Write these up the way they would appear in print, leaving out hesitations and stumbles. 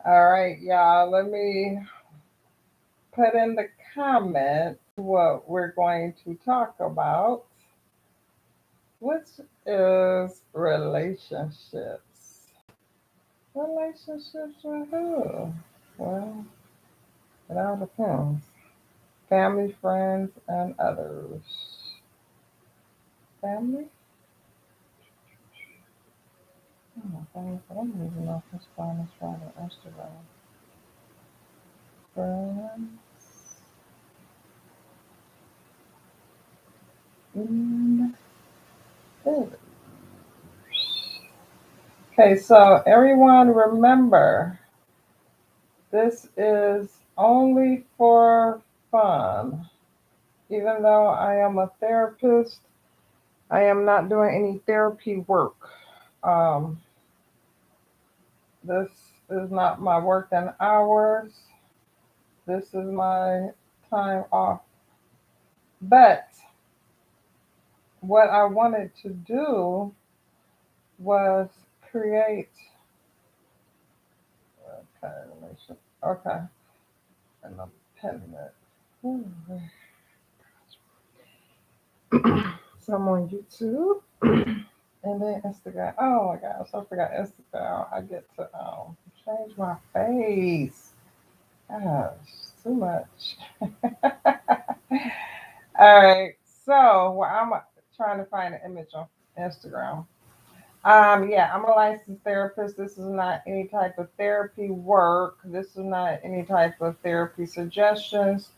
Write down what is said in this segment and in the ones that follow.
All right, y'all. Let me put in the comment what we're going to talk about, which is relationships. Relationships with who? Well, it all depends. Family, friends, and others. Family? Oh, family. I don't even know if this phone is right on Instagram. Friends and others. Okay, so everyone remember, this is only for fun. Even though I am a therapist, I am not doing any therapy work. Um, this is not my working hours. This is my time off. But what I wanted to do was create. Okay, okay, and I'm penning it. So I'm on YouTube and then Instagram. Oh my gosh, I forgot Instagram. I get to change my face. Gosh, too much. All right. So, well, I'm trying to find an image on Instagram. Yeah, I'm a licensed therapist. This is not any type of therapy work. This is not any type of therapy suggestions.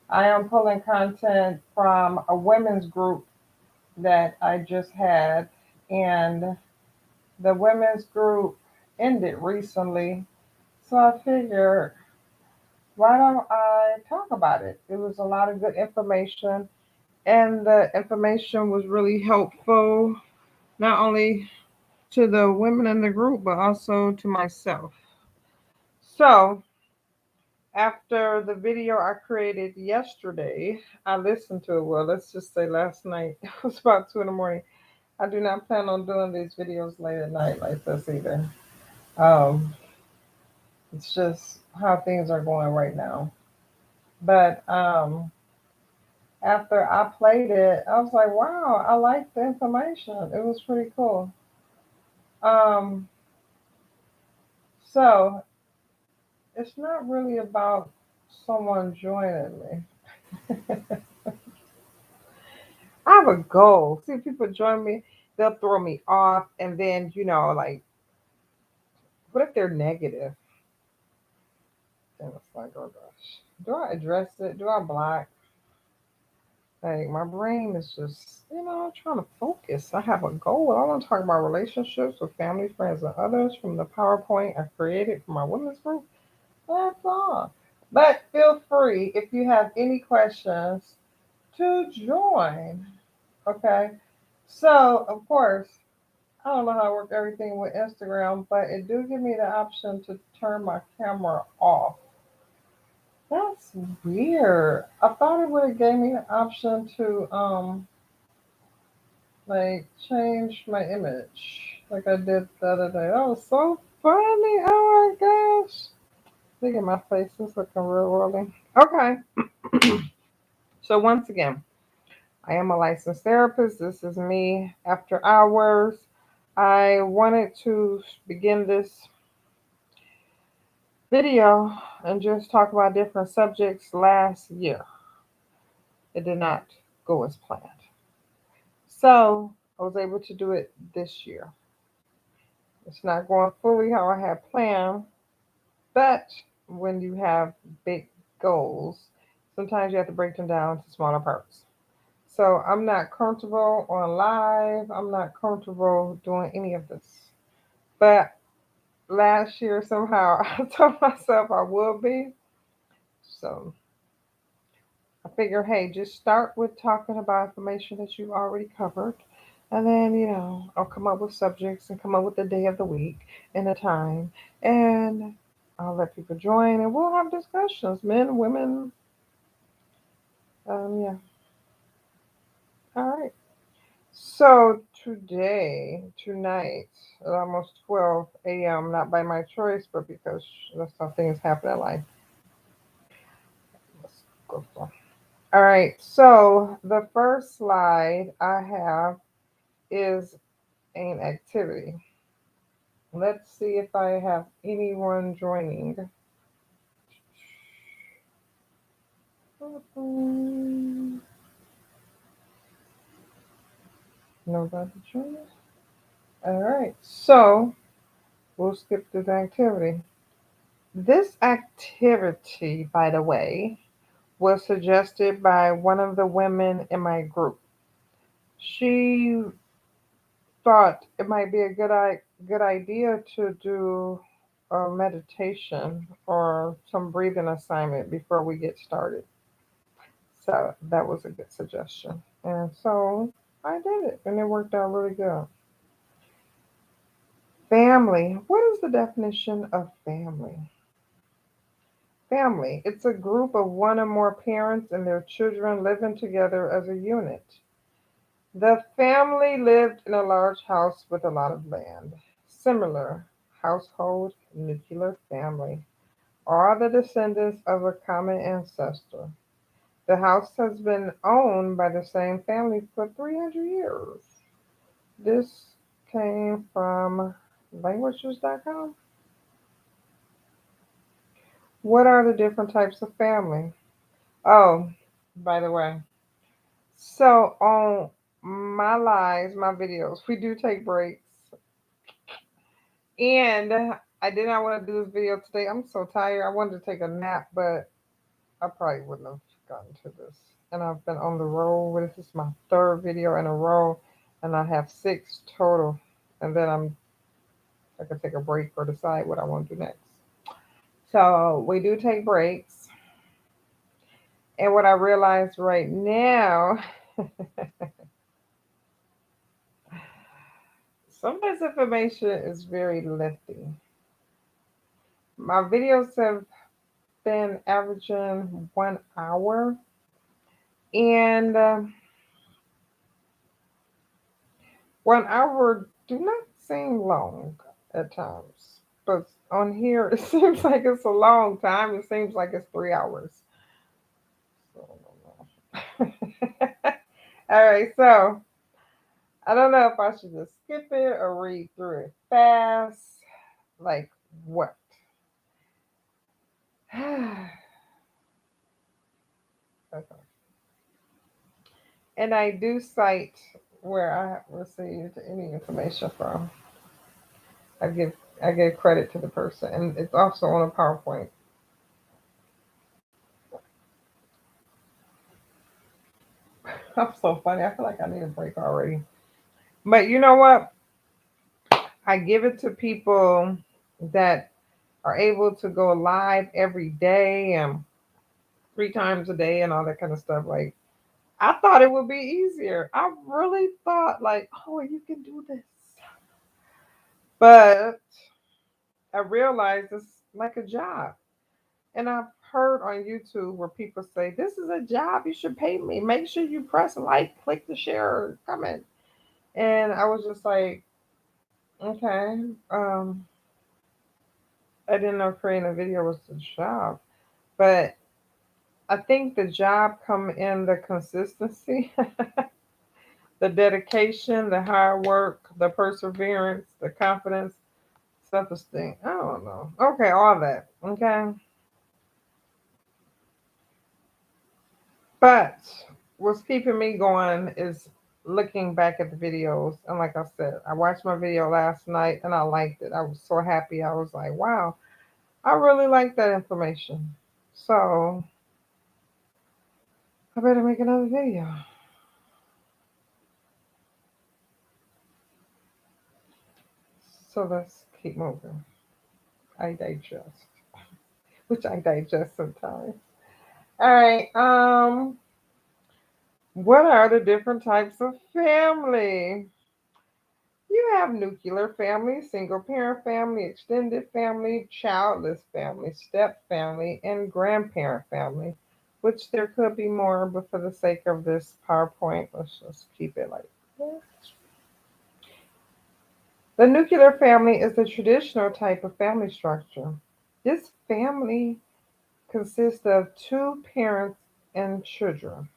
I am pulling content from a women's group that I just had, and the women's group ended recently. So I figured, why don't I talk about it? It was a lot of good information, and the information was really helpful, not only to the women in the group, but also to myself. So, after the video I created yesterday, I listened to it. Well, let's just say last night. It was about 2 in the morning. I do not plan on doing these videos late at night like this either. Um, it's just how things are going right now. But after I played it, I was like, wow, I like the information. It was pretty cool. Um, so it's not really about someone joining me. I have a goal. See, people join me, they'll throw me off, and then like, what if they're negative? Then it's like, oh gosh, do I address it? Do I block? Like my brain is just, trying to focus. I have a goal. I want to talk about relationships with family, friends, and others from the PowerPoint I created for my women's group. That's all. But feel free if you have any questions to join. Okay. So of course, I don't know how to work everything with Instagram, but it do give me the option to turn my camera off. That's weird. I thought it would have gave me the option to like change my image like I did the other day. That was so funny. Oh my gosh. Look at my face. It's looking real rolling. Okay. So once again, I am a licensed therapist. This is me after hours. I wanted to begin this video and just talk about different subjects last year. It did not go as planned. So I was able to do it this year. It's not going fully how I had planned, but when you have big goals, sometimes you have to break them down to smaller parts. So I'm not comfortable on live. I'm not comfortable doing any of this. But last year, somehow, I told myself I will be. So I figure, hey, just start with talking about information that you already covered. And then, I'll come up with subjects and come up with the day of the week and the time. And I'll let people join and we'll have discussions, men, women. Yeah. All right. So tonight, at almost 12 a.m., not by my choice, but because that's how things happen in life. Let's go for. All right, so the first slide I have is an activity. Let's see if I have anyone joining. Nobody joining? All right, so we'll skip this activity. This activity, by the way, was suggested by one of the women in my group. She thought it might be a good idea to do a meditation or some breathing assignment before we get started. So that was a good suggestion. And so I did it, and it worked out really good. Family. What is the definition of family? Family. It's a group of one or more parents and their children living together as a unit. The family lived in a large house with a lot of land. Similar household, nuclear family. All the descendants of a common ancestor. The house has been owned by the same family for 300 years. This came from languages.com. What are the different types of family? Oh, by the way, so on my lives, my videos, we do take breaks. And I did not want to do this video today. I'm so tired. I wanted to take a nap, but I probably wouldn't have gotten to this. And I've been on the road. This is my third video in a row, and I have 6 total. And then I can take a break or decide what I want to do next. So we do take breaks. And what I realize right now, some of this information is very lengthy. My videos have been averaging 1 hour, and 1 hour do not seem long at times. But on here, it seems like it's a long time. It seems like it's 3 hours. So, I don't know. All right, so I don't know if I should just skip it or read through it fast. Like what? Okay. And I do cite where I received any information from. I give I give credit to the person, and it's also on a PowerPoint. I'm so funny. I feel like I need a break already. But you know what? I give it to people that are able to go live every day and 3 times a day and all that kind of stuff. Like I thought it would be easier. I really thought like, oh, you can do this. But I realized it's like a job. And I've heard on YouTube where people say, this is a job, you should pay me. Make sure you press like, click the share, comment. And I was just like, okay. I didn't know creating a video was a job. But I think the job come in the consistency, the dedication, the hard work, the perseverance, the confidence, self-esteem. I don't know. Okay, all that. Okay. But what's keeping me going is looking back at the videos. And like I said, I watched my video last night and I liked it. I was so happy. I was like, wow, I really like that information. So I better make another video. So let's keep moving. I digest, which I digest sometimes. All right. What are the different types of family? You have nuclear family, single parent family, extended family, childless family, step family, and grandparent family, which there could be more, but for the sake of this PowerPoint, let's just keep it like this. The nuclear family is the traditional type of family structure. This family consists of two parents and children.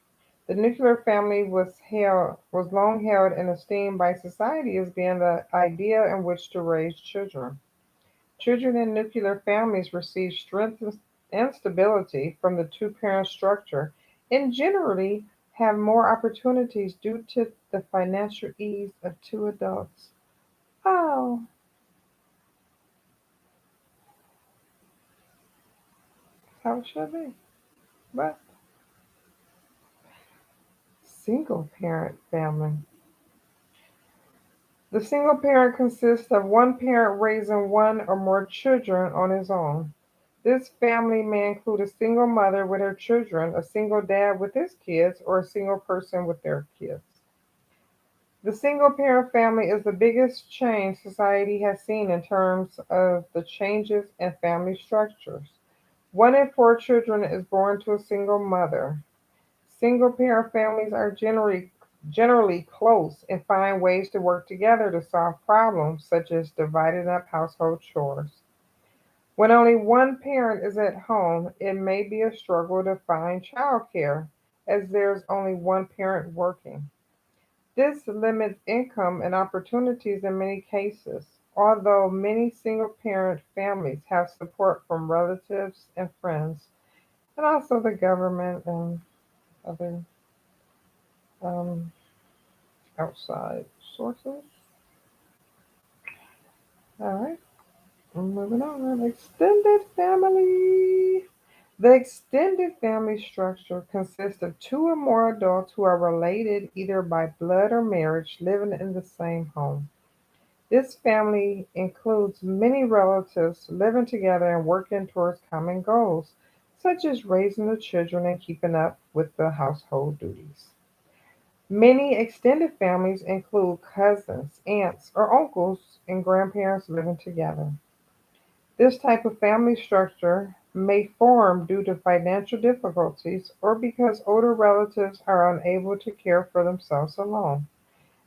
The nuclear family was long held and esteemed by society as being the idea in which to raise children. Children in nuclear families receive strength and stability from the two parent structure and generally have more opportunities due to the financial ease of two adults. Oh, how it should be. But single parent family. The single parent consists of one parent raising one or more children on his own. This family may include a single mother with her children, a single dad with his kids, or a single person with their kids. The single parent family is the biggest change society has seen in terms of the changes in family structures. One in four children is born to a single mother. Single parent families are generally close and find ways to work together to solve problems such as dividing up household chores. When only one parent is at home, it may be a struggle to find childcare as there's only one parent working. This limits income and opportunities in many cases, although many single parent families have support from relatives and friends, and also the government and other um, outside sources. All right, moving on. Extended family. The extended family structure consists of two or more adults who are related either by blood or marriage living in the same home. This family includes many relatives living together and working towards common goals, such as raising the children and keeping up with the household duties. Many extended families include cousins, aunts, or uncles and grandparents living together. This type of family structure may form due to financial difficulties or because older relatives are unable to care for themselves alone.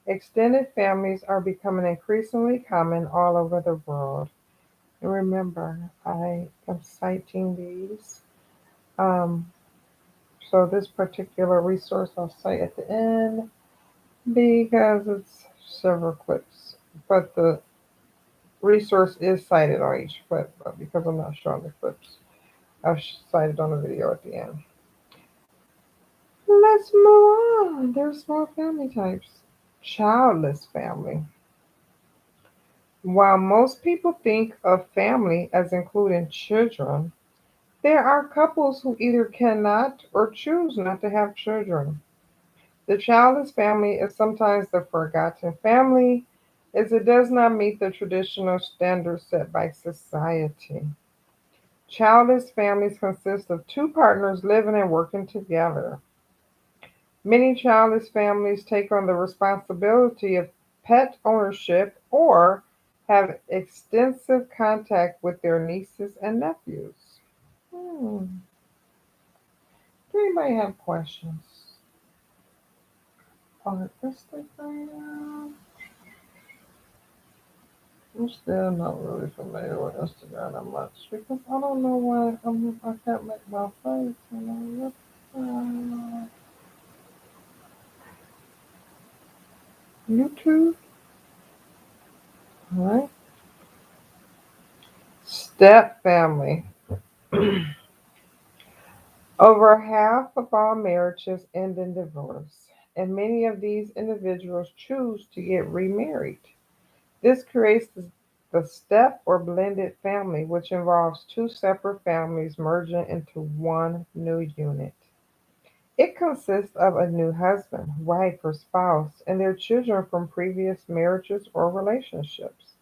Extended families are becoming increasingly common all over the world. And remember, I am citing these. Um, so this particular resource I'll cite at the end because it's several clips. But the resource is cited on each clip, but because I'm not showing the clips, I've cited on the video at the end. Let's move on. There's more family types. Childless family. While most people think of family as including children, there are couples who either cannot or choose not to have children. The childless family is sometimes the forgotten family, as it does not meet the traditional standards set by society. Childless families consist of two partners living and working together. Many childless families take on the responsibility of pet ownership or have extensive contact with their nieces and nephews. Hmm. Do anybody have questions on Instagram? I'm still not really familiar with Instagram that much because I don't know why I can't make my face. YouTube, all right? Step family. Over half of all marriages end in divorce, and many of these individuals choose to get remarried. This creates the step or blended family, which involves two separate families merging into one new unit. It consists of a new husband, wife, or spouse, and their children from previous marriages or relationships.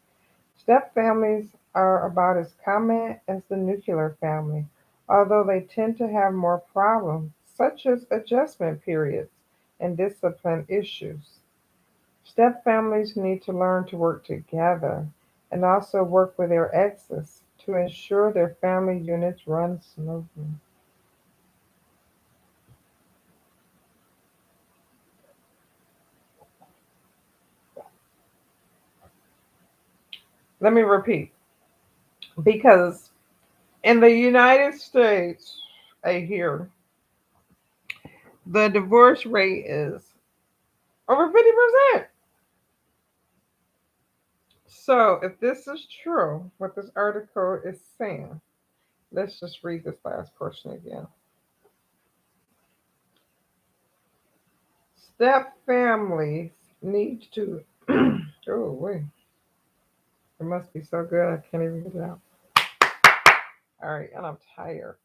Step families are about as common as the nuclear family, although they tend to have more problems, such as adjustment periods and discipline issues. Step families need to learn to work together and also work with their exes to ensure their family units run smoothly. Let me repeat. Because in the United States, I hear the divorce rate is over 50%. So if this is true, what this article is saying, let's just read this last portion again. Step families need to. Oh, wait. It must be so good. I can't even get it out. All right. And I'm tired.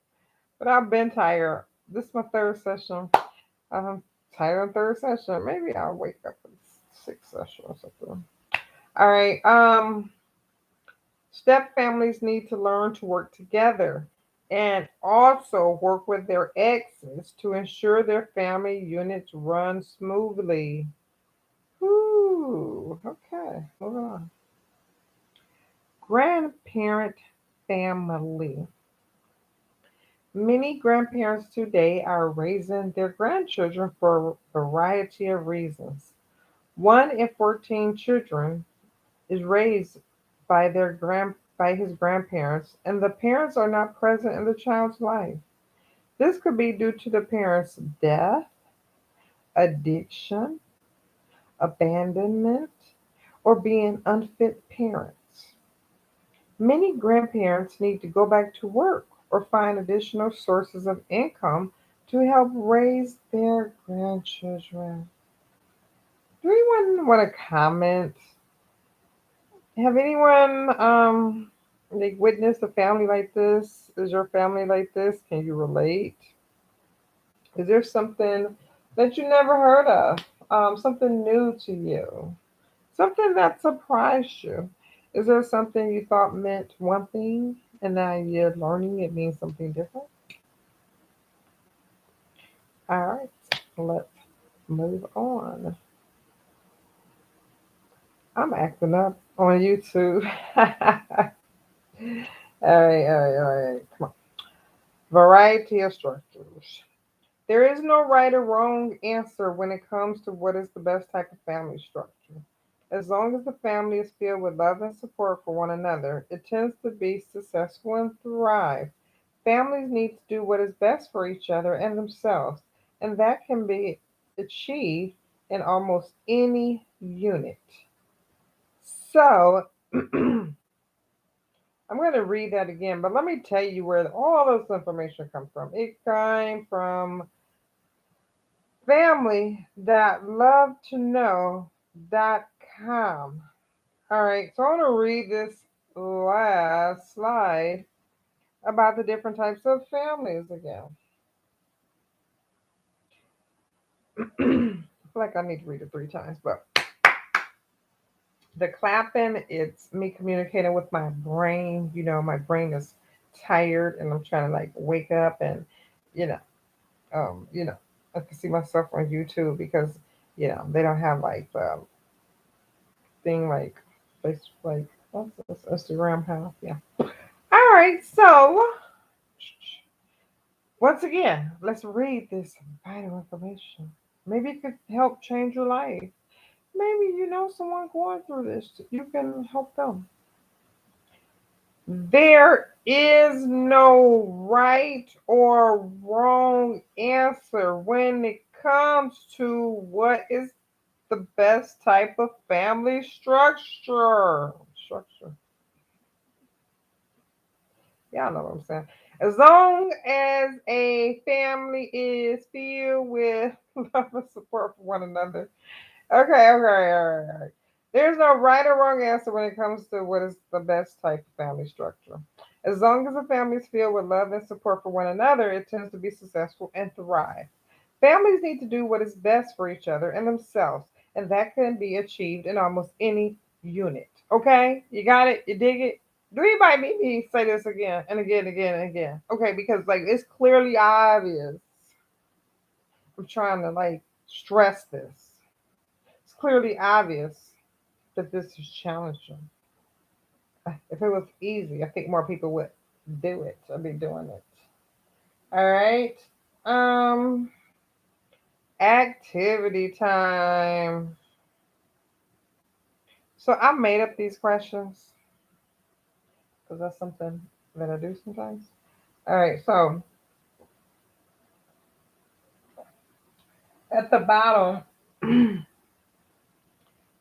But I've been tired. This is my third session. I'm tired on third session. Maybe I'll wake up at sixth session or something. All right. Step families need to learn to work together and also work with their exes to ensure their family units run smoothly. Ooh, okay, moving on. Grandparent family. Many grandparents today are raising their grandchildren for a variety of reasons. One in 14 children is raised by his grandparents, and the parents are not present in the child's life. This could be due to the parents' death, addiction, abandonment, or being unfit parents. Many grandparents need to go back to work or find additional sources of income to help raise their grandchildren. Do anyone want to comment? Have anyone like witnessed a family like this? Is your family like this? Can you relate? Is there something that you never heard of? Something new to you? Something that surprised you? Is there something you thought meant one thing and now you're learning it means something different? All right, let's move on. I'm acting up on YouTube. All right. Come on. Variety of structures. There is no right or wrong answer when it comes to what is the best type of family structure. As long as the family is filled with love and support for one another, it tends to be successful and thrive. Families need to do what is best for each other and themselves, and that can be achieved in almost any unit. So, I'm going to read that again, but let me tell you where all this information comes from. It came from family that love to know.com. All right, so I want to read this last slide about the different types of families again. I feel like I need to read it three times, but the clapping, it's me communicating with my brain. My brain is tired and I'm trying to like wake up and, you know, um, you know, I can see myself on YouTube because, they don't have like the thing like what's this Instagram have? Yeah. All right, so once again, let's read this vital information. Maybe it could help change your life. Maybe you know someone going through this. You can help them. There is no right or wrong answer when it comes to what is the best type of family structure. Structure. Y'all know what I'm saying. As long as a family is filled with love and support for one another. Okay, all right. There's no right or wrong answer when it comes to what is the best type of family structure. As long as a family is filled with love and support for one another, it tends to be successful and thrive. Families need to do what is best for each other and themselves, and that can be achieved in almost any unit. Okay? You got it? You dig it? Do anybody need me to say this again and again, again, and again? Okay, because like it's clearly obvious. I'm trying to like stress this. It's clearly obvious that this is challenging. If it was easy, I think more people would do it. I'd be doing it. All right. Um, Activity time. So I made up these questions. because that's something that I do sometimes. All right, so at the bottom,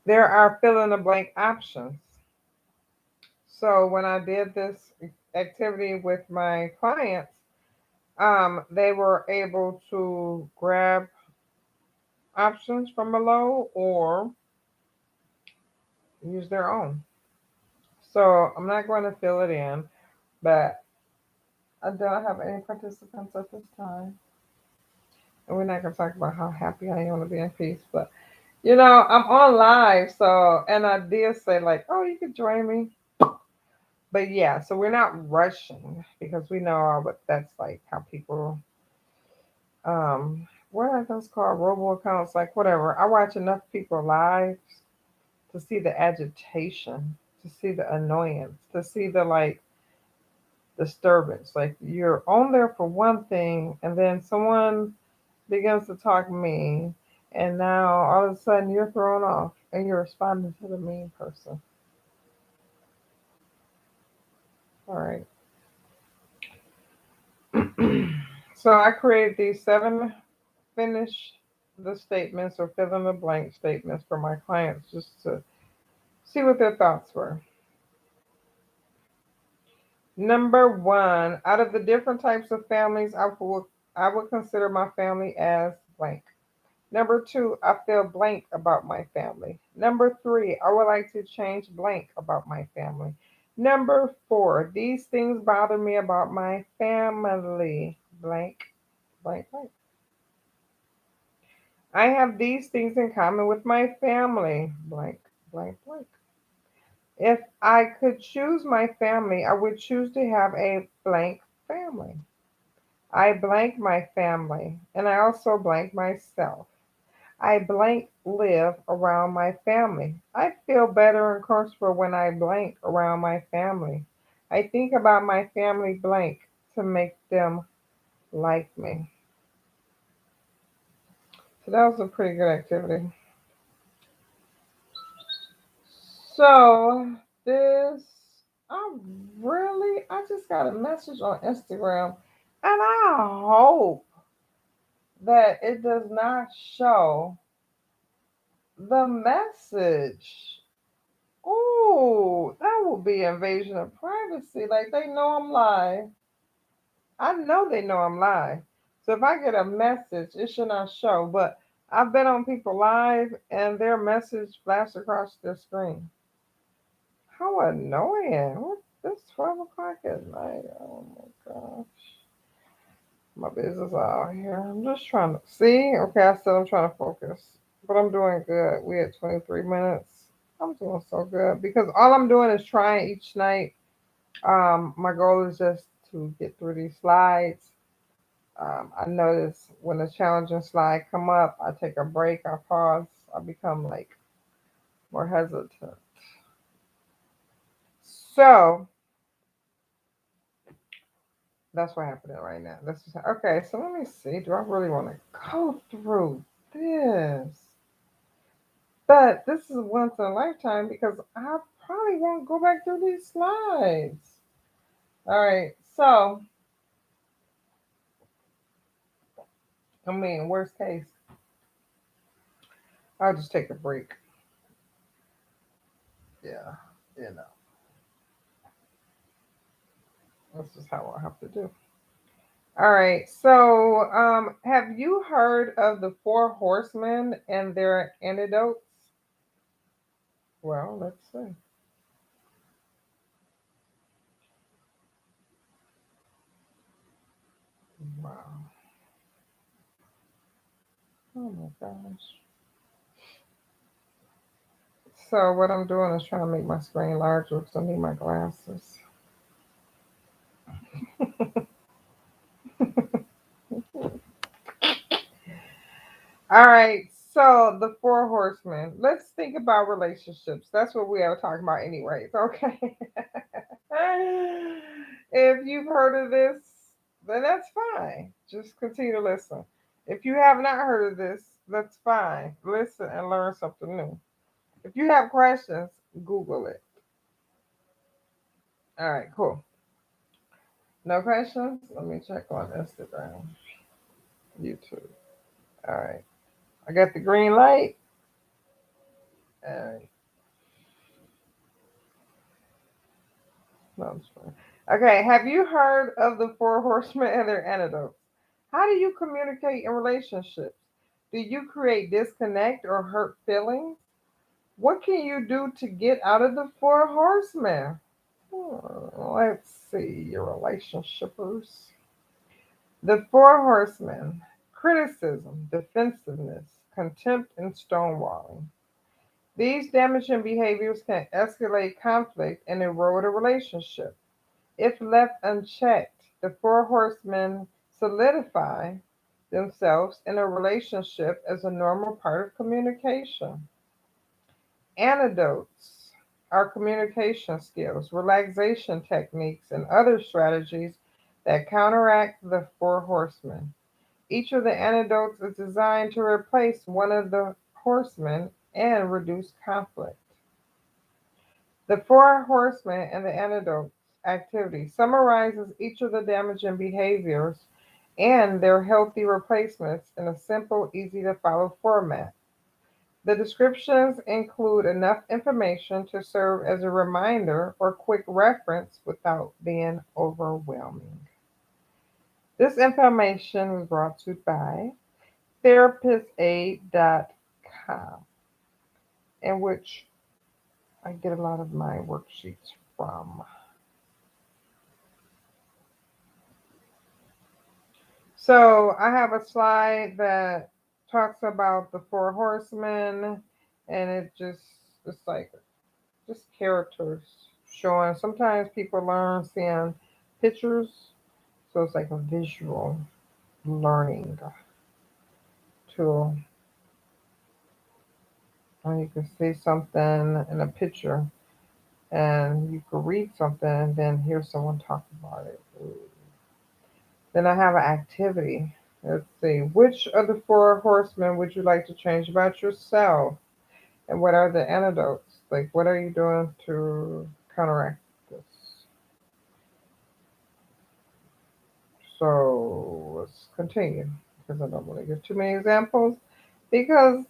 there are fill in the blank options. So when I did this activity with my clients, they were able to grab options from below or use their own. So I'm not going to fill it in, but I don't have any participants at this time. And we're not going to talk about how happy I am to be in peace, but I'm on live, so, and I did say, like, oh, you could join me. But yeah, so we're not rushing because we know what that's like, how people, what are those called? Robo accounts, like whatever. I watch enough people live to see the agitation, to see the annoyance, to see the like disturbance. Like you're on there for one thing, and then someone begins to talk mean, and now all of a sudden you're thrown off and you're responding to the mean person. All right. So I created these 7 finish the statements or fill in the blank statements for my clients just to see what their thoughts were. Number 1, out of the different types of families, I would consider my family as blank. Number 2, I feel blank about my family. Number 3, I would like to change blank about my family. Number 4, these things bother me about my family. Blank, blank, blank. I have these things in common with my family. Blank, blank, blank. If I could choose my family, I would choose to have a blank family. I blank my family, and I also blank myself. I blank live around my family. I feel better and comfortable when I blank around my family. I think about my family blank to make them like me. So that was a pretty good activity. So this, I I just got a message on Instagram, and I hope that it does not show the message. Oh, that will be invasion of privacy. Like they know I'm live. I know they know I'm live. So if I get a message, it should not show. But I've been on people live and their message flashed across their screen. How annoying. What? It's 12 o'clock at night. Oh my gosh. My business out here. I'm just trying to see. Okay, I said I'm trying to focus. But I'm doing good. We at 23 minutes. I'm doing so good because all I'm doing is trying each night. My goal is just to get through these slides. I notice when a challenging slide come up, I take a break, I pause, I become like more hesitant. So that's what happening right now. Okay. So let me see. Do I really want to go through this? But this is once in a lifetime because I probably won't go back through these slides. All right. So I mean, worst case, I'll just take a break. Yeah. You know, this is how I have to do. All right. So, have you heard of the Four Horsemen and their antidotes? Well, let's see. Wow. Oh my gosh. So, what I'm doing is trying to make my screen larger because I need my glasses. All right. So, the Four Horsemen. Let's think about relationships. That's what we are talking about, anyways. Okay. If you've heard of this, then that's fine. Just continue to listen. If you have not heard of this, that's fine. Listen and learn something new. If you have questions, Google it. All right, cool. No questions? Let me check on Instagram, YouTube. All right. I got the green light. All right. No, I'm just playing. Okay. Have you heard of the Four Horsemen and their antidotes? How do you communicate in relationships? Do you create disconnect or hurt feelings? What can you do to get out of the Four Horsemen? Let's see, your relationshipers. The Four Horsemen: criticism, defensiveness, contempt, and stonewalling. These damaging behaviors can escalate conflict and erode a relationship. If left unchecked, the Four Horsemen solidify themselves in a relationship as a normal part of communication. Antidotes are communication skills, relaxation techniques, and other strategies that counteract the Four Horsemen. Each of the antidotes is designed to replace one of the horsemen and reduce conflict. The Four Horsemen and the Antidotes activity summarizes each of the damaging behaviors and their healthy replacements in a simple, easy to follow format. The descriptions include enough information to serve as a reminder or quick reference without being overwhelming. This information was brought to you by therapistaid.com, in which I get a lot of my worksheets from. So I have a slide that talks about the Four Horsemen, and it's like just characters showing. Sometimes people learn seeing pictures, so it's like a visual learning tool. And you can see something in a picture, and you can read something, and then hear someone talk about it. Ooh. Then I have an activity. Let's see. Which of the four horsemen would you like to change about yourself? And what are the antidotes? Like, what are you doing to counteract this? So let's continue because I don't want to give too many examples because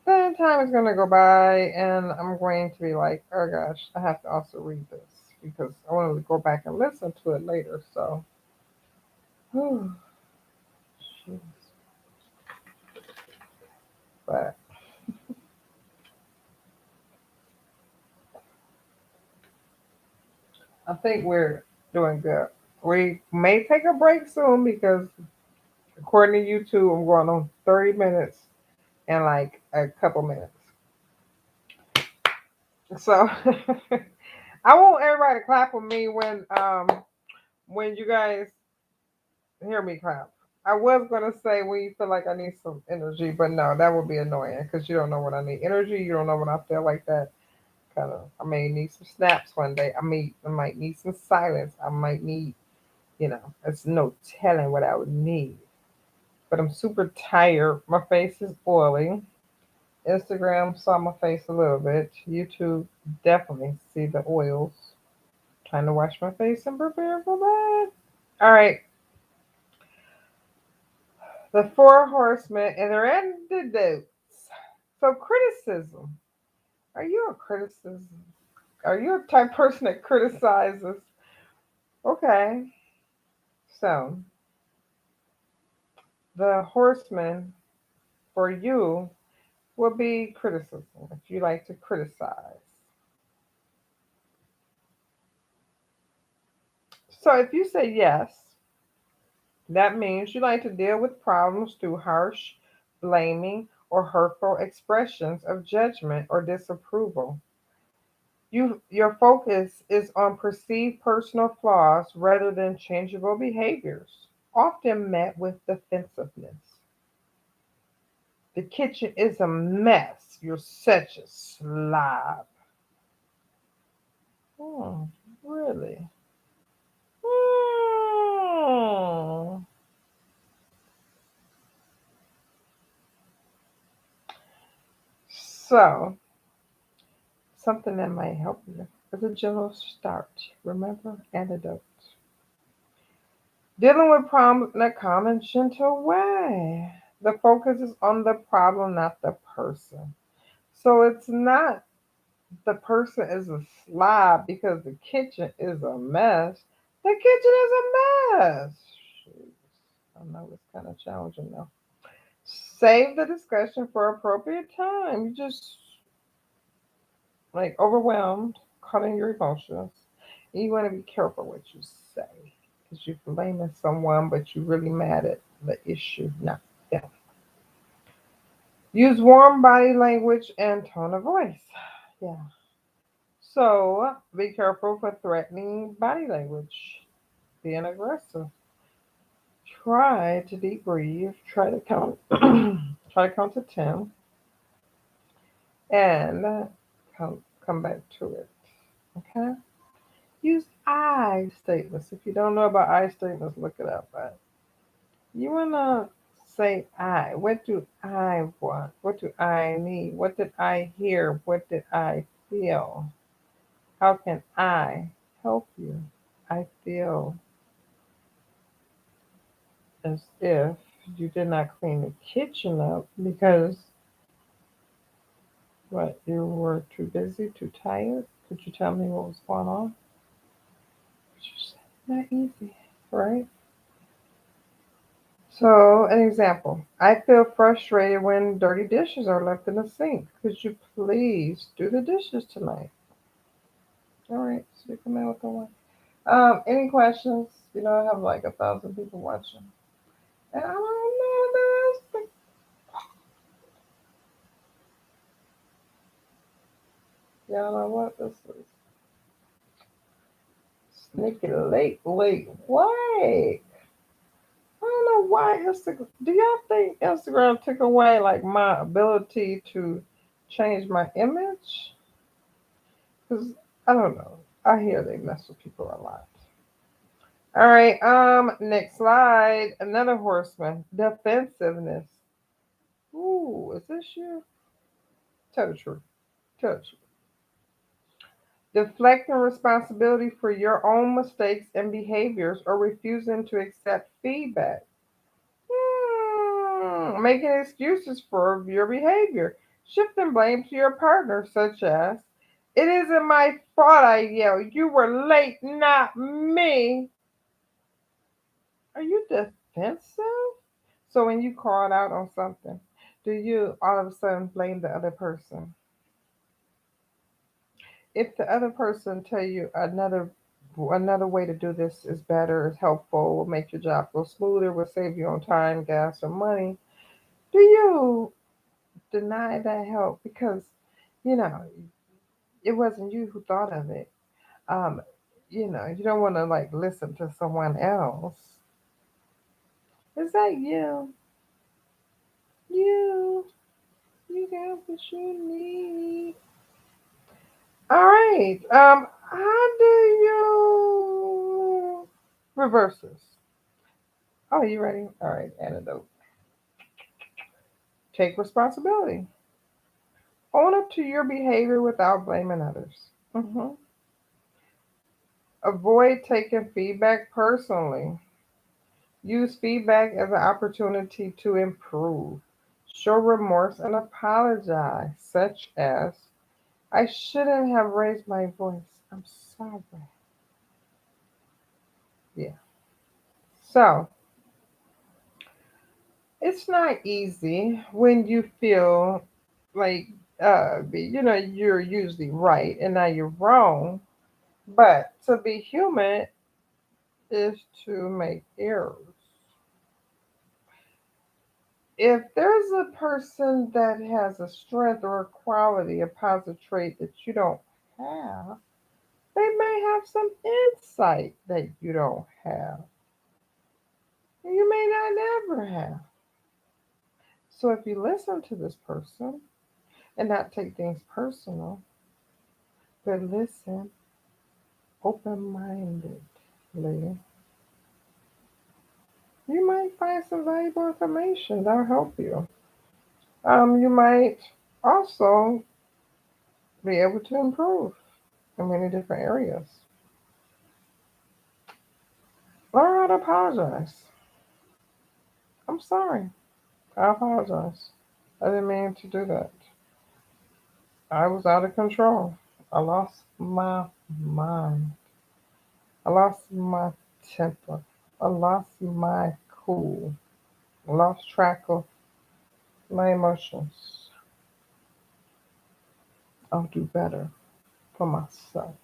then time is going to go by and I'm going to be like, oh gosh, I have to also read this because I want to go back and listen to it later. So, whew, but I think we're doing good. We may take a break soon because according to YouTube, I'm going on 30 minutes and like a couple minutes. So I want everybody to clap with me when you guys hear me clap. I was gonna say when you feel like I need some energy, but no, that would be annoying because you don't know when I need energy. You don't know when I feel like that. Kind of, I may need some snaps one day. I might need some silence. I might need, it's no telling what I would need. But I'm super tired. My face is oily. Instagram saw my face a little bit. YouTube definitely see the oils. Trying to wash my face and prepare for bed. All right, the Four Horsemen and their antidotes. So criticism. Are you a criticism? Are you a type person that criticizes? Okay, so the horseman for you will be criticism. If you like to criticize, so if you say yes, that means you like to deal with problems through harsh, blaming, or hurtful expressions of judgment or disapproval. Your focus is on perceived personal flaws rather than changeable behaviors, often met with defensiveness. The kitchen is a mess. You're such a slob. Hmm, really? Hmm. So, something that might help you. as a gentle start. Remember, antidote. Dealing with problems in a calm and gentle way. The focus is on the problem, not the person. So it's not the person is a slob because the kitchen is a mess. The kitchen is a mess. Jeez. I know it's kind of challenging though. Save the discussion for appropriate time. You just like overwhelmed, caught in your emotions. And you want to be careful what you say. Because you're blaming someone, but you're really mad at the issue, not them. Use warm body language and tone of voice. Yeah. So be careful for threatening body language, being aggressive. Try to deep breathe. Try to count. Try to count to 10, and come back to it. Okay. Use I statements. If you don't know about I statements, look it up. But you wanna say I. What do I want? What do I need? What did I hear? What did I feel? How can I help you? I feel as if you did not clean the kitchen up because what, you were too busy, too tired. Could you tell me what was going on? It's just not easy, right? So, an example. I feel frustrated when dirty dishes are left in the sink. Could you please do the dishes tonight? All right, so you come in with the one. Any questions? You know, I have like 1,000 people watching. And I don't know this. Y'all know what this is? Sneaky late, late. Wait. I don't know why Instagram. Do y'all think Instagram took away like my ability to change my image? Because I don't know. I hear they mess with people a lot. All right. Next slide. Another horseman. Defensiveness. Ooh, is this you? Tell the truth. Tell the truth. Deflecting responsibility for your own mistakes and behaviors or refusing to accept feedback. Making excuses for your behavior. Shifting blame to your partner, such as, it isn't my fault I yelled. You were late, not me. Are you defensive? So when you call out on something, do you all of a sudden blame the other person? If the other person tell you another way to do this is better, is helpful, will make your job go smoother, will save you on time, gas, or money, do you deny that help because you know it wasn't you who thought of it? Um, you don't want to like listen to someone else. Is that you? You, you got what you need. All right. How do you reverse this? Oh, you ready? All right. Antidote. Take responsibility. Own up to your behavior without blaming others. Avoid taking feedback personally. Use feedback as an opportunity to improve. Show remorse and apologize, such as, I shouldn't have raised my voice. I'm sorry. Yeah. So, it's not easy when you feel like, you're usually right and now you're wrong. But to be human is to make errors. If there's a person that has a strength or a quality, a positive trait that you don't have, they may have some insight that you don't have. And you may not ever have. So if you listen to this person and not take things personal, but listen open mindedly, you might find some valuable information that'll help you. You might also be able to improve. in many different areas. Learn how to apologize. I'm sorry. I apologize. I didn't mean to do that. I was out of control. I lost my mind. I lost my temper. I lost my cool. I lost track of my emotions. I'll do better for myself.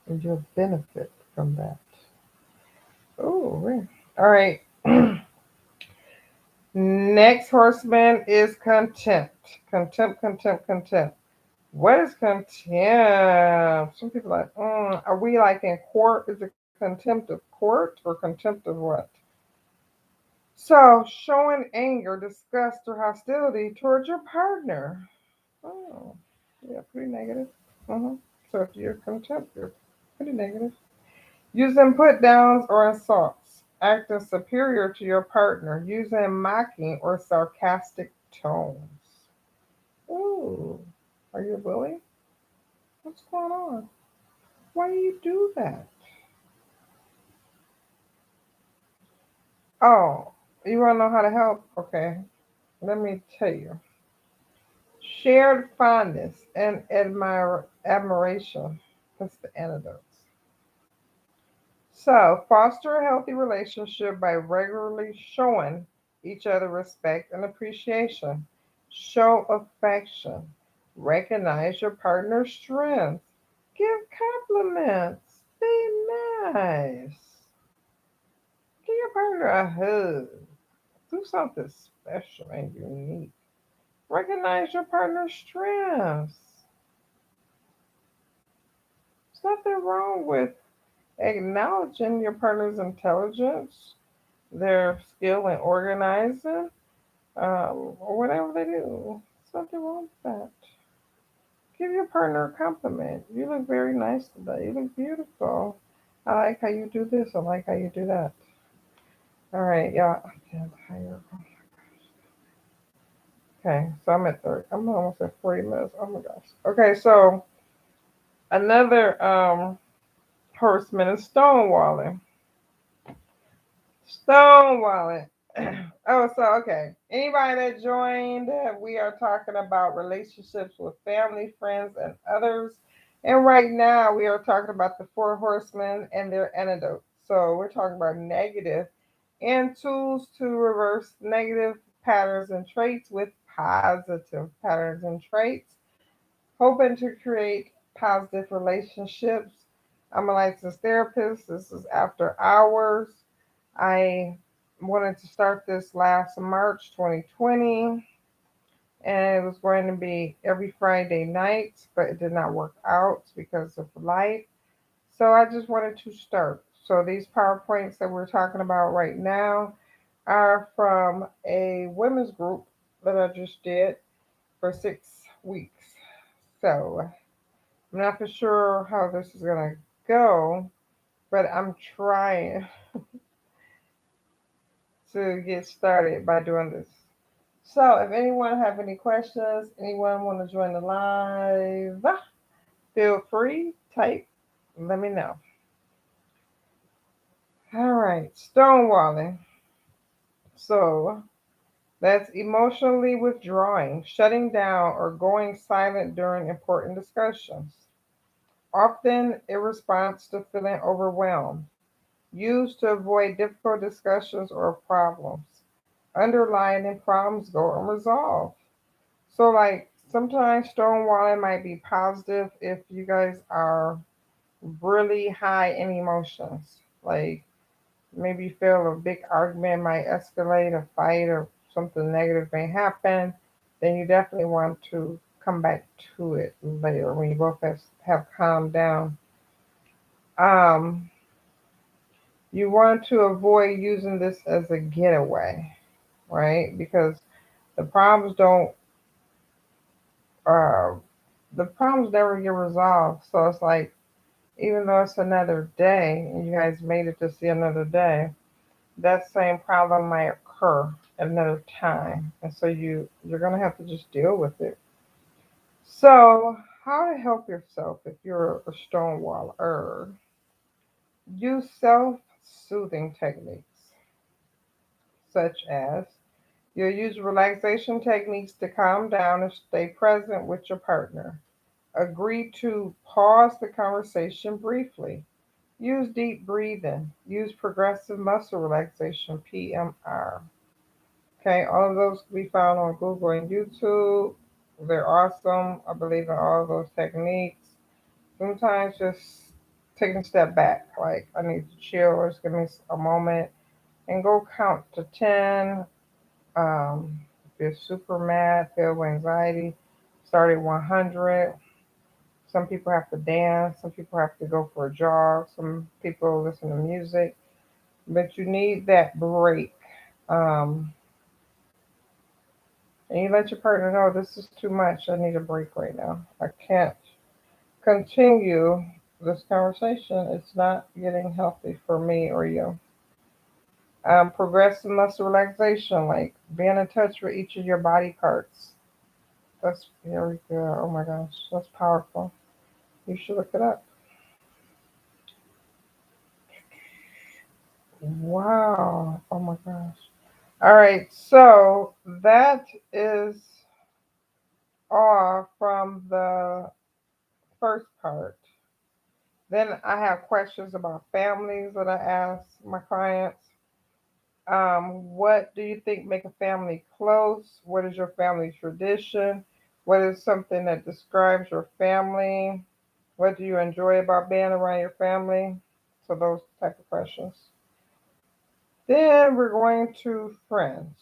And you'll benefit from that. Oh, really? All right. Next horseman is contempt. Contempt, contempt, contempt. What is contempt? Some people are like, are we like in court? Is it contempt of court or contempt of what? So, showing anger, disgust, or hostility towards your partner. Oh, yeah, pretty negative. Uh-huh. So, if you're contempt, you're pretty negative. Using put downs or insults. Acting superior to your partner. Using mocking or sarcastic tones. Ooh, are you a bully? What's going on? Why do you do that? Oh, you want to know how to help? Okay, let me tell you. Shared fondness and admiration. That's the antidotes. So, foster a healthy relationship by regularly showing each other respect and appreciation. Show affection. Recognize your partner's strengths. Give compliments. Be nice. Give your partner a hug. Do something special and unique. Recognize your partner's strengths. There's nothing wrong with acknowledging your partner's intelligence, their skill in organizing, or whatever they do. There's nothing wrong with that. Give your partner a compliment. You look very nice today. You look beautiful. I like how you do this. I like how you do that. All right, y'all. I can't hire. Okay, so I'm at 30. I'm almost at 40 minutes. Oh my gosh. Okay, so another horseman is stonewalling. Stonewalling. Oh, so okay. Anybody that joined, we are talking about relationships with family, friends, and others. And right now, we are talking about the four horsemen and their antidote. So we're talking about negative and tools to reverse negative patterns and traits with positive patterns and traits, hoping to create positive relationships. I'm a licensed therapist. This is after hours. I wanted to start this last March 2020, and it was going to be every Friday night, but it did not work out because of life. So I just wanted to start. So these PowerPoints that we're talking about right now are from a women's group that I just did for 6 weeks. So I'm not for sure how this is going to go, but I'm trying to get started by doing this. So if anyone have any questions, anyone want to join the live, feel free, type, let me know. All right, stonewalling. So that's emotionally withdrawing, shutting down, or going silent during important discussions. Often in response to feeling overwhelmed. Used to avoid difficult discussions or problems. Underlying problems go unresolved. So, like, sometimes stonewalling might be positive if you guys are really high in emotions. Like, maybe you feel a big argument might escalate, a fight, or something negative may happen. Then you definitely want to come back to it later when you both have calmed down. Um, you want to avoid using this as a getaway, right? Because the problems don't uh, the problems never get resolved. So it's like, even though it's another day and you guys made it to see another day, that same problem might occur at another time. And so you're gonna have to just deal with it. So How to help yourself if you're a stonewaller. Use self-soothing techniques, such as you'll use relaxation techniques to calm down and stay present with your partner. Agree to pause the conversation briefly. Use deep breathing. Use progressive muscle relaxation, PMR. Okay, all of those can be found on Google and YouTube. They're awesome. I believe in all of those techniques. Sometimes just taking a step back, like I need to chill or just give me a moment and go count to 10. If you're super mad, filled with anxiety, start at 100. Some people have to dance, some people have to go for a jog, some people listen to music, but you need that break. Um, and you let your partner know this is too much. I need a break right now. I can't continue this conversation. It's not getting healthy for me or you. Progressive muscle relaxation, like being in touch with each of your body parts. That's very good. Oh my gosh, that's powerful. You should look it up. Wow. Oh my gosh. All right. So that is all from the first part. Then I have questions about families that I ask my clients. What do you think make a family close? What is your family tradition? What is something that describes your family? What do you enjoy about being around your family? So those type of questions. Then we're going to friends.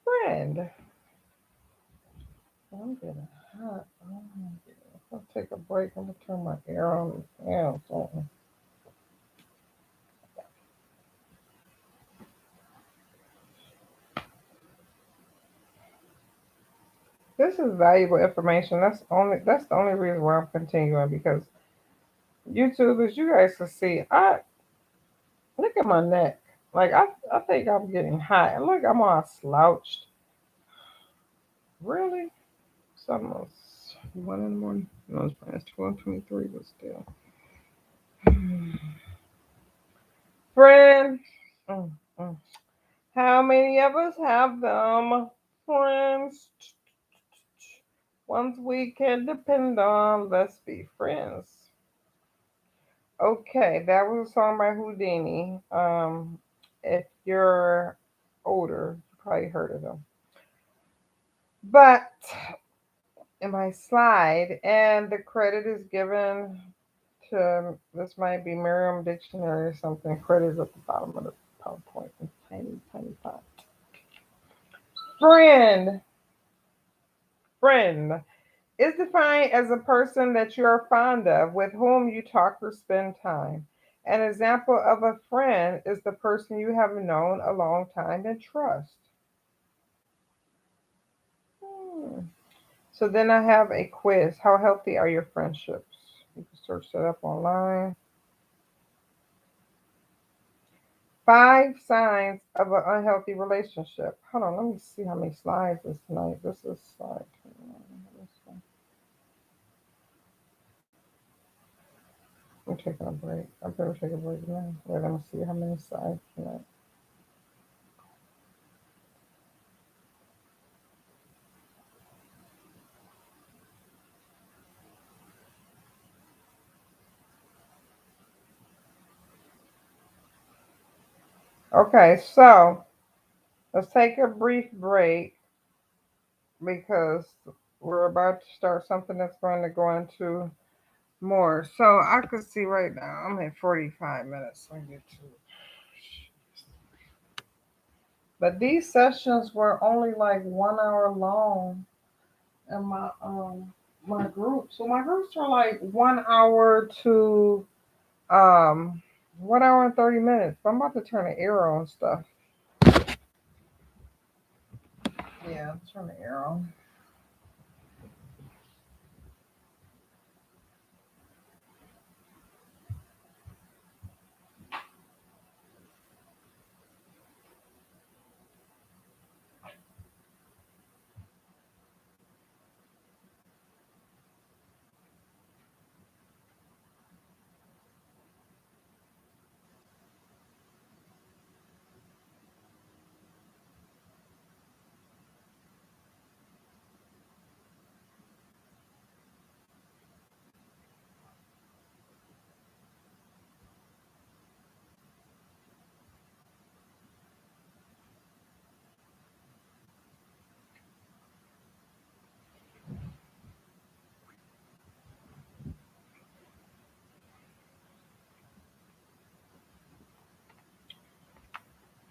Friend. I'm getting hot. I'll take a break. I'm gonna turn my air on. Yeah, so this is valuable information. That's the only reason why I'm continuing because YouTubers, you guys can see. I look at my neck. Like I think I'm getting hot. And look, I'm all slouched. Really? It's almost 1 in the morning. No, it's past 12:23, but still. Friend. Mm, mm. How many of us have them? Friends. Ones we can depend on. Let's be friends. Okay, that was a song by Houdini. If you're older, you probably heard of them. But in my slide, and the credit is given to this might be Merriam Dictionary or something. Credit is at the bottom of the PowerPoint in tiny, tiny font. Friend, friend is defined as a person that you are fond of, with whom you talk or spend time. An example of a friend is the person you have known a long time and trust. Hmm. So then I have a quiz. How healthy are your friendships? You can search that up online. 5 signs of an unhealthy relationship. Hold on, let me see how many slides is tonight. This is slide. I'm taking a break. I better take a break now. Wait, let me see how many slides tonight. Okay, so let's take a brief break because we're about to start something that's going to go into more. So I could see right now I'm at 45 minutes. Let me get to but these sessions were only like 1 hour long in my group. So my groups are like 1 hour to um 1 hour and 30 minutes. But I'm about to turn the air on stuff. Yeah, turn the air on.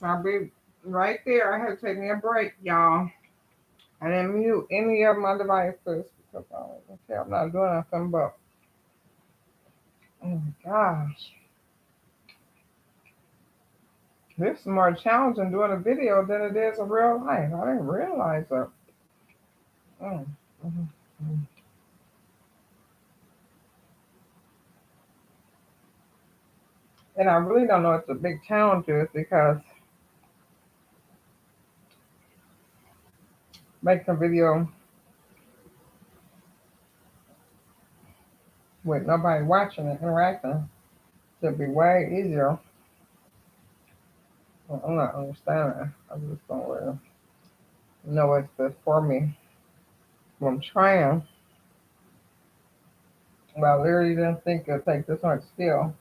I'll be right there. I had to take me a break, y'all. I didn't mute any of my devices because I'm not doing nothing but, oh my gosh. This is more challenging doing a video than it is in real life. I didn't realize that. Mm, mm, mm. And I really don't know what the big challenge is because making a video with nobody watching it, interacting, should be way easier. Well, I'm not understanding. I just don't really know what's best for me. I'm trying, but I literally didn't think it'd take this much skill.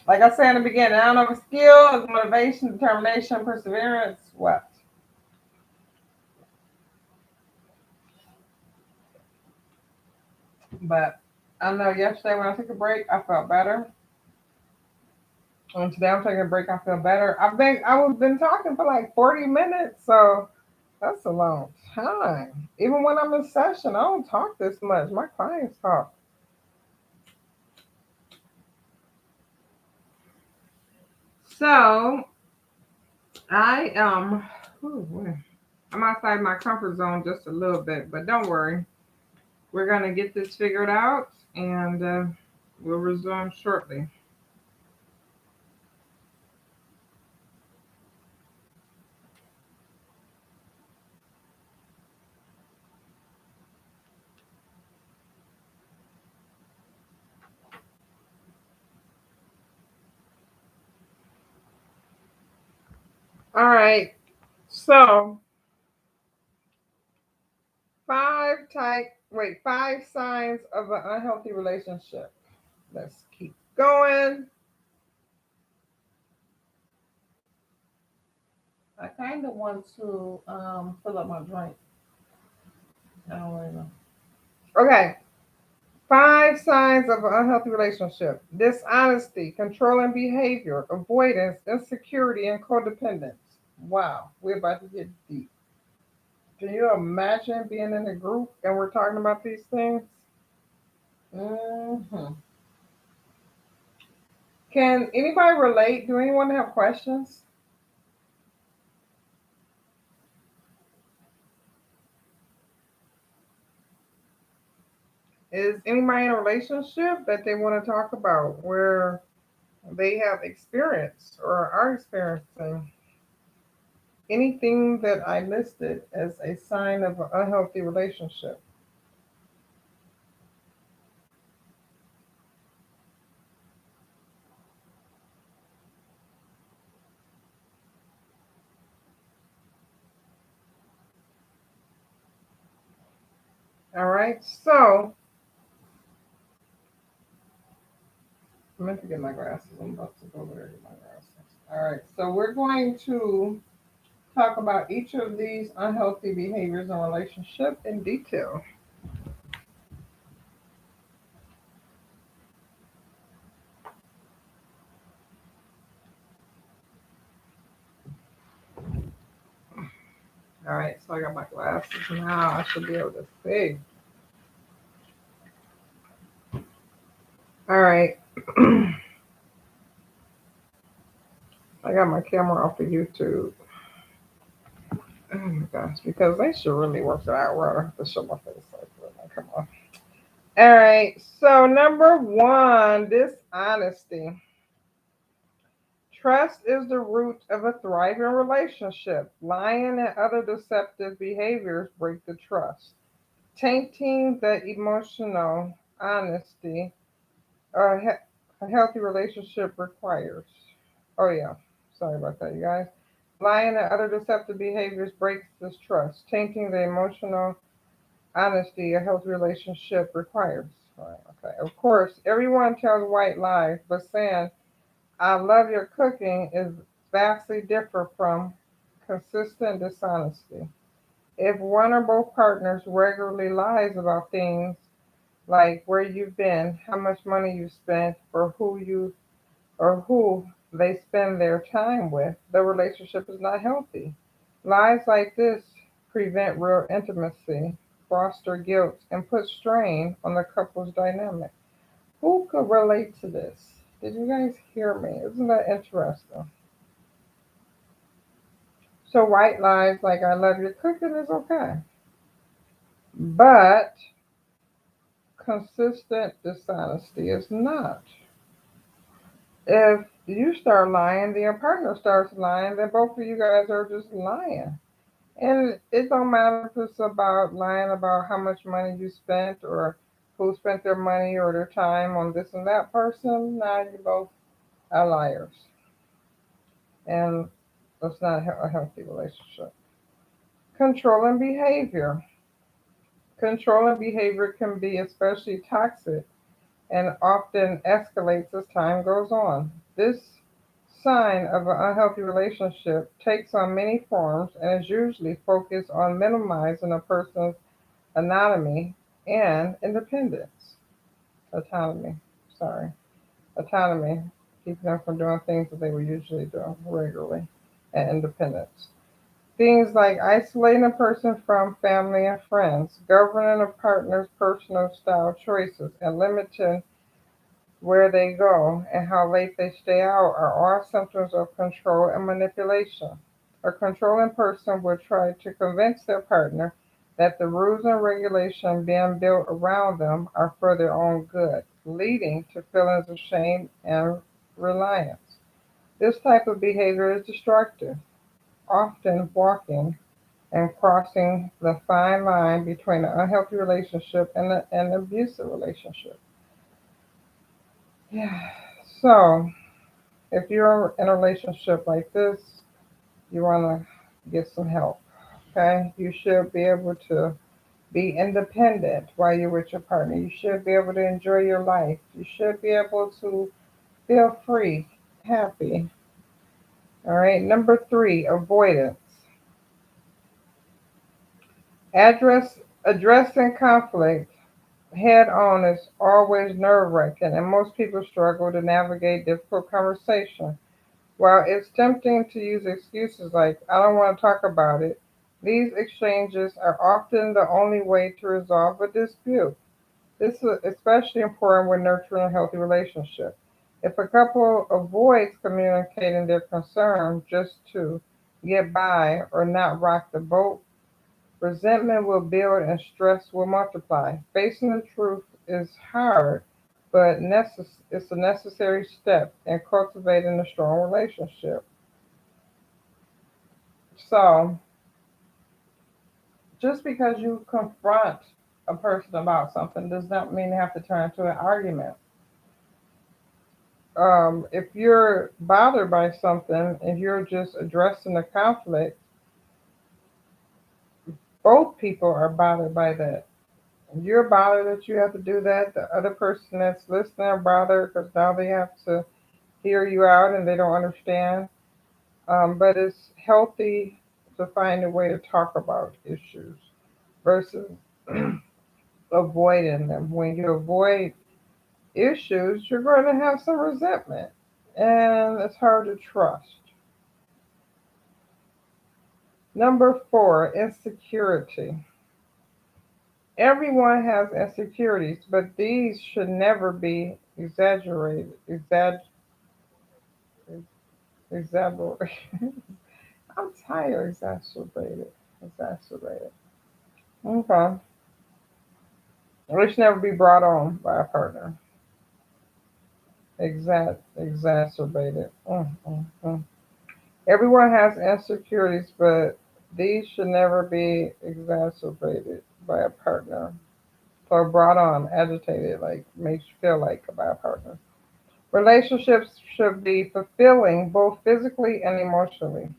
Like I said in the beginning, I don't know if it's skill, it's motivation, determination, perseverance, what. But I know yesterday when I took a break, I felt better. And today I'm taking a break, I feel better. I've been talking for like 40 minutes, so that's a long time. Even when I'm in session, I don't talk this much. My clients talk. So I whew, I'm outside my comfort zone just a little bit, but don't worry. We're gonna get this figured out, and we'll resume shortly. All right. So five signs of an unhealthy relationship. Let's keep going. I kind of want to fill up my drink. I don't really know. Okay. Five signs of an unhealthy relationship: dishonesty, controlling behavior, avoidance, insecurity, and codependence. Wow, we're about to get deep. Can you imagine being in a group and we're talking about these things? Hmm. Can anybody relate? Do anyone have questions? Is anybody in a relationship that they want to talk about where they have experience or are experiencing anything that I listed as a sign of an unhealthy relationship? All right, so I meant to get my glasses. I'm about to go there to get my glasses. All right, so we're going to talk about each of these unhealthy behaviors in relationship in detail. All right, so I got my glasses now. I should be able to see. All right, I got my camera off of YouTube. Oh my gosh, because they should really work it out where I don't have to show my face like that. Come on. All right, so number one, dishonesty. Trust is the root of a thriving relationship. Lying and other deceptive behaviors break the trust, tainting the emotional honesty a healthy relationship requires. Oh, yeah. Sorry about that, you guys. Lying and other deceptive behaviors breaks this trust, tainting the emotional honesty a healthy relationship requires. Right, okay. Of course, everyone tells white lies, but saying, I love your cooking is vastly different from consistent dishonesty. If one or both partners regularly lies about things like where you've been, how much money you spent, or who they spend their time with, the relationship is not healthy. Lies like this prevent real intimacy, foster guilt, and put strain on the couple's dynamic. Who could relate to this? Did you guys hear me? Isn't that interesting? So white lies like I love your cooking is okay. But consistent dishonesty is not. If you start lying, then your partner starts lying, then both of you guys are just lying. And it don't matter if it's about lying about how much money you spent or who spent their money or their time on this and that person. Now you both are liars. And that's not a healthy relationship. Controlling behavior. Controlling behavior can be especially toxic and often escalates as time goes on. This sign of an unhealthy relationship takes on many forms and is usually focused on minimizing a person's autonomy and independence. Autonomy, sorry. Autonomy, keeping them from doing things that they would usually do regularly, and independence. Things like isolating a person from family and friends, governing a partner's personal style choices, and limiting where they go and how late they stay out are all symptoms of control and manipulation. A controlling person would try to convince their partner that the rules and regulations being built around them are for their own good, leading to feelings of shame and reliance. This type of behavior is destructive, often walking and crossing the fine line between an unhealthy relationship and an abusive relationship. Yeah. So, if you're in a relationship like this, you want to get some help. Okay? You should be able to be independent while you're with your partner. You should be able to enjoy your life. You should be able to feel free, happy. All right. Number three, avoidance. Addressing conflict head on is always nerve wracking, and most people struggle to navigate difficult conversation. While it's tempting to use excuses like, I don't want to talk about it, these exchanges are often the only way to resolve a dispute. This is especially important when nurturing a healthy relationship. If a couple avoids communicating their concern just to get by or not rock the boat, resentment will build and stress will multiply. Facing the truth is hard, but it's a necessary step in cultivating a strong relationship. So, just because you confront a person about something does not mean you have to turn into an argument. If you're bothered by something and you're just addressing the conflict, both people are bothered by that. You're bothered that you have to do that. The other person that's listening are bothered because now they have to hear you out and they don't understand. But it's healthy to find a way to talk about issues versus avoiding them. When you avoid issues, you're going to have some resentment and it's hard to trust. Number four, insecurity. Everyone has insecurities, but these should never be exaggerated. Exaggerated. I'm tired. Exacerbated. Exacerbated. Okay. It should never be brought on by a partner. Exacerbated. Everyone has insecurities, but these should never be exacerbated by a partner. Or brought on, agitated, like makes you feel like by a partner. Relationships should be fulfilling both physically and emotionally.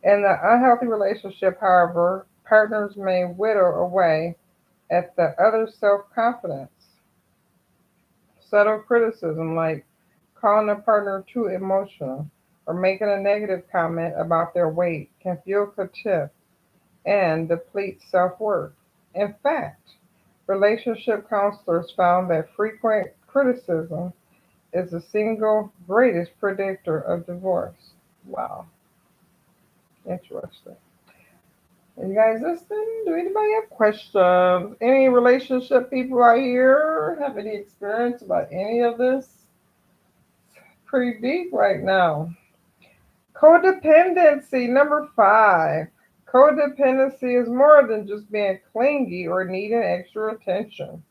In the unhealthy relationship, however, partners may whittle away at the other's self confidence. Subtle criticism, like calling a partner too emotional or making a negative comment about their weight, can fuel contempt and deplete self worth. In fact, relationship counselors found that frequent criticism is the single greatest predictor of divorce. Wow, interesting. Are you guys listening? Do anybody have questions? Any relationship people out here have any experience about any of this? Pretty deep right now. Codependency, number 5. Codependency is more than just being clingy or needing extra attention.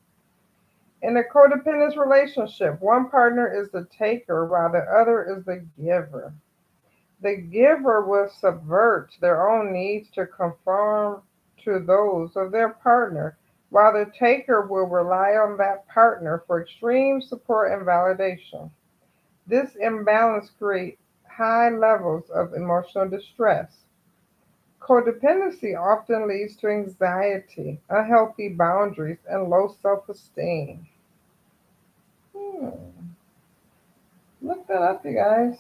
In a codependent relationship, one partner is the taker while the other is the giver. The giver will subvert their own needs to conform to those of their partner, while the taker will rely on that partner for extreme support and validation. This imbalance creates high levels of emotional distress. Codependency often leads to anxiety, unhealthy boundaries, and low self esteem. Hmm. Look that up, you guys.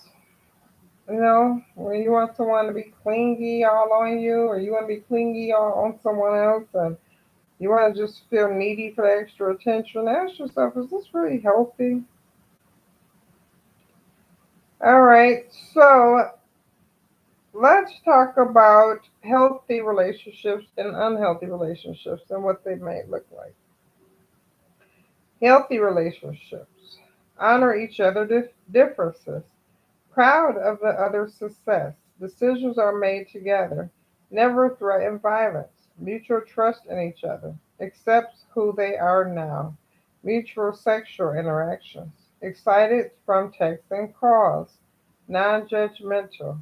When you want someone to be clingy all on you, or you want to be clingy all on someone else, and you want to just feel needy for the extra attention, ask yourself, is this really healthy? All right, so let's talk about healthy relationships and unhealthy relationships and what they may look like. Healthy relationships honor each other's differences, proud of the other's success. Decisions are made together, never threaten violence, mutual trust in each other, accepts who they are now, mutual sexual interactions, excited from text and calls, non judgmental,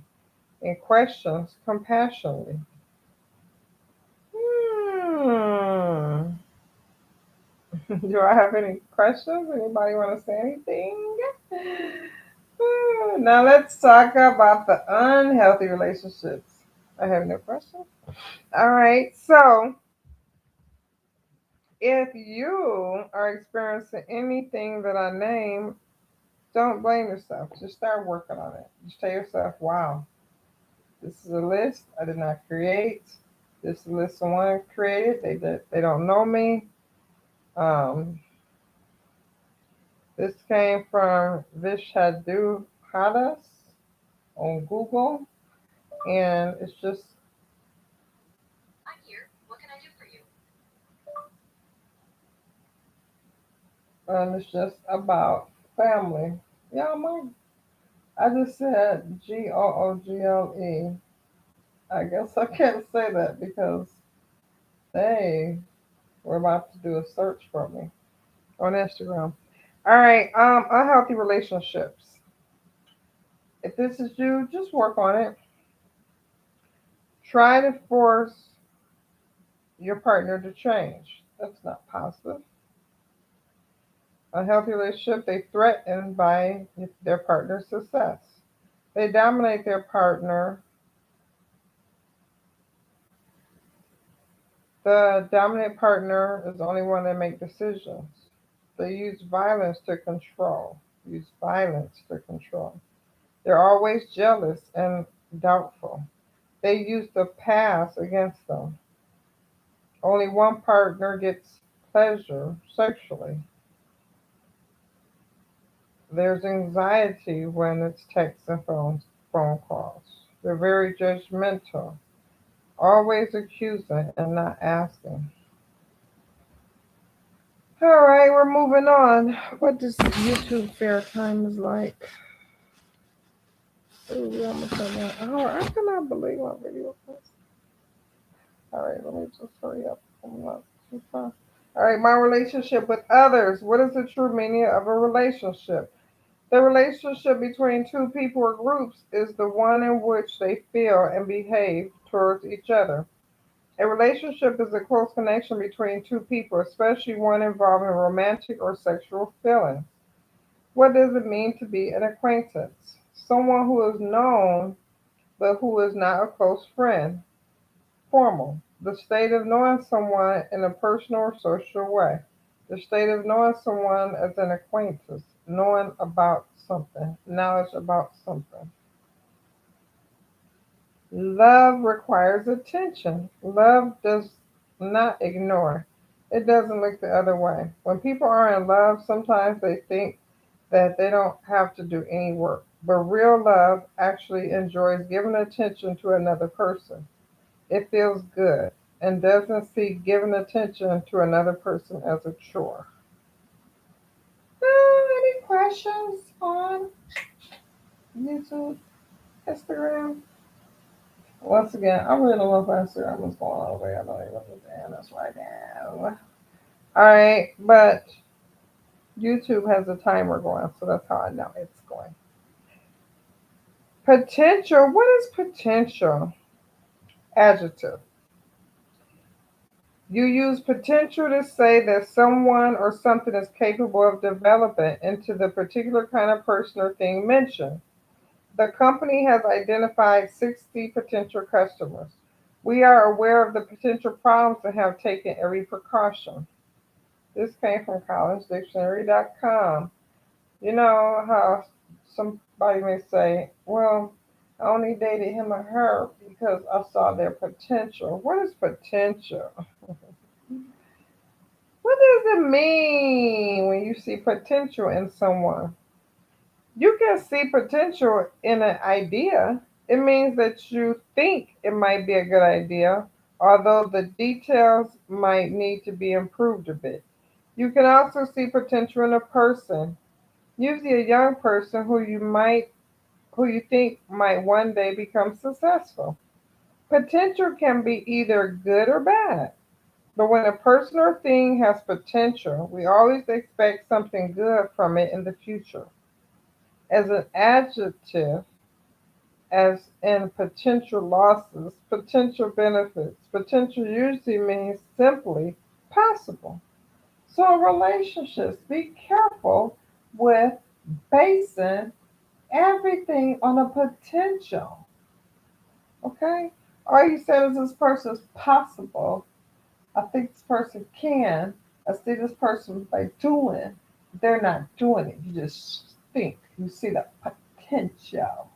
and questions compassionately. Hmm. Do I have any questions? Anybody want to say anything? Now let's talk about the unhealthy relationships. I have no questions. All right. So if you are experiencing anything that I name, don't blame yourself. Just start working on it. Just tell yourself, wow, this is a list I did not create. This is a list someone created. They don't know me. Um, this came from Vishadu Hadas on Google, and it's just about family. Yeah, I just said Google. I guess I can't say that because they were about to do a search for me on Instagram. All right, unhealthy relationships. If this is you, just work on it. Try to force your partner to change. That's not positive. A healthy relationship, they threaten by their partner's success. They dominate their partner. The dominant partner is the only one that make decisions. They use violence to control. Use violence to control. They're always jealous and doubtful. They use the past against them. Only one partner gets pleasure sexually. There's anxiety when it's texts and phone calls. They're very judgmental, always accusing and not asking. All right, we're moving on. What does YouTube fair time is like? Ooh, we almost have 1 hour. I cannot believe my video. All right, let me just hurry up. I'm not too fast. All right, my relationship with others. What is the true meaning of a relationship? The relationship between two people or groups is the one in which they feel and behave towards each other. A relationship is a close connection between two people, especially one involving romantic or sexual feelings. What does it mean to be an acquaintance? Someone who is known but who is not a close friend. Formal. The state of knowing someone in a personal or social way. The state of knowing someone as an acquaintance. Knowing about something. Knowledge about something. Love requires attention. Love does not ignore. It doesn't look the other way. When people are in love, sometimes they think that they don't have to do any work. But real love actually enjoys giving attention to another person. It feels good and doesn't see giving attention to another person as a chore. Any questions on YouTube, Instagram? Once again, I really don't know if Instagram is going all the way. I don't even understand this right now. Alright, but YouTube has a timer going, so that's how I know it's going. Potential. What is potential? Adjective. You use potential to say that someone or something is capable of developing into the particular kind of person or thing mentioned. The company has identified 60 potential customers. We are aware of the potential problems and have taken every precaution. This came from collegedictionary.com. You know how somebody may say, well, I only dated him or her because I saw their potential. What is potential? What does it mean when you see potential in someone? You can see potential in an idea. It means that you think it might be a good idea, although the details might need to be improved a bit. You can also see potential in a person, usually a young person who you think might one day become successful. Potential can be either good or bad. But when a person or thing has potential, we always expect something good from it in the future. As an adjective, as in potential losses, potential benefits, potential usually means simply possible. So, relationships, be careful with basing everything on a potential. Okay? All you said is this person is possible. I think this person can. I see this person by doing. They're not doing it. You just think. You see the potential.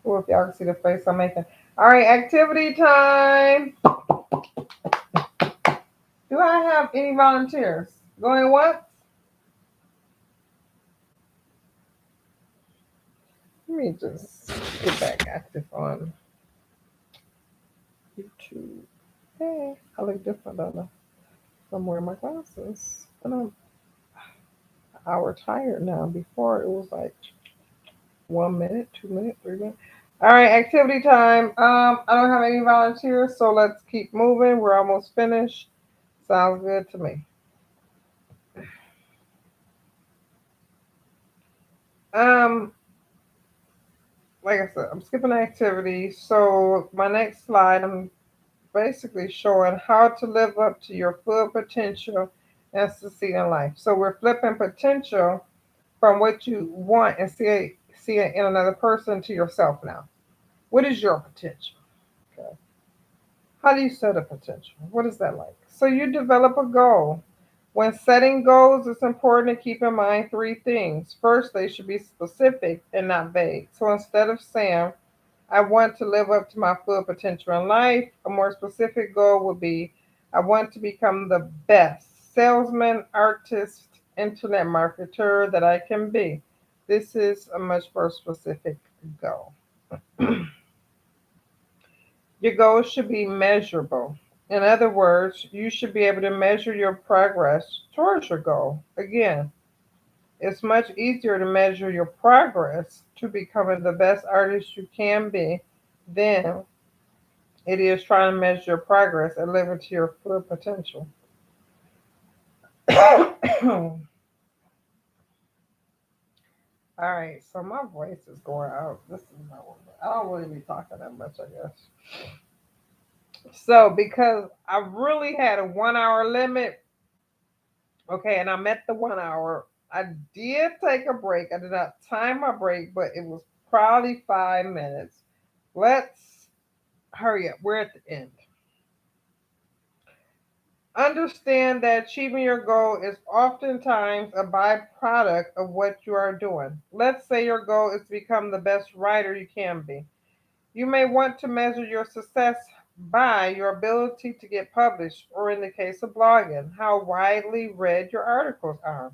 Or if y'all can see the face I'm making. All right, activity time. Do I have any volunteers? Going once? Let me just get back active on YouTube. Hey, I look different, don't I? I'm wearing my glasses. And I'm an hour tired now. Before it was like 1 minute, 2 minutes, 3 minutes. All right, activity time. I don't have any volunteers, so let's keep moving. We're almost finished. Sounds good to me. Um, like I said, I'm skipping activity. So my next slide, I'm basically showing how to live up to your full potential and succeed in life. So we're flipping potential from what you want and see it in another person to yourself now. What is your potential? Okay. How do you set a potential? What is that like? So you develop a goal. When setting goals, it's important to keep in mind three things. First, they should be specific and not vague. So instead of saying, I want to live up to my full potential in life, a more specific goal would be, I want to become the best salesman, artist, internet marketer that I can be. This is a much more specific goal. Your goals should be measurable. In other words, you should be able to measure your progress towards your goal. Again, it's much easier to measure your progress to becoming the best artist you can be than it is trying to measure your progress and living to your full potential. All right, so my voice is going out. This is not working. I don't really be talking that much, I guess. So because I really had a 1 hour limit, okay, and I'm at the 1 hour. I did take a break. I did not time my break, but it was probably 5 minutes. Let's hurry up. We're at the end. Understand that achieving your goal is oftentimes a byproduct of what you are doing. Let's say your goal is to become the best writer you can be. You may want to measure your success by your ability to get published, or in the case of blogging, how widely read your articles are.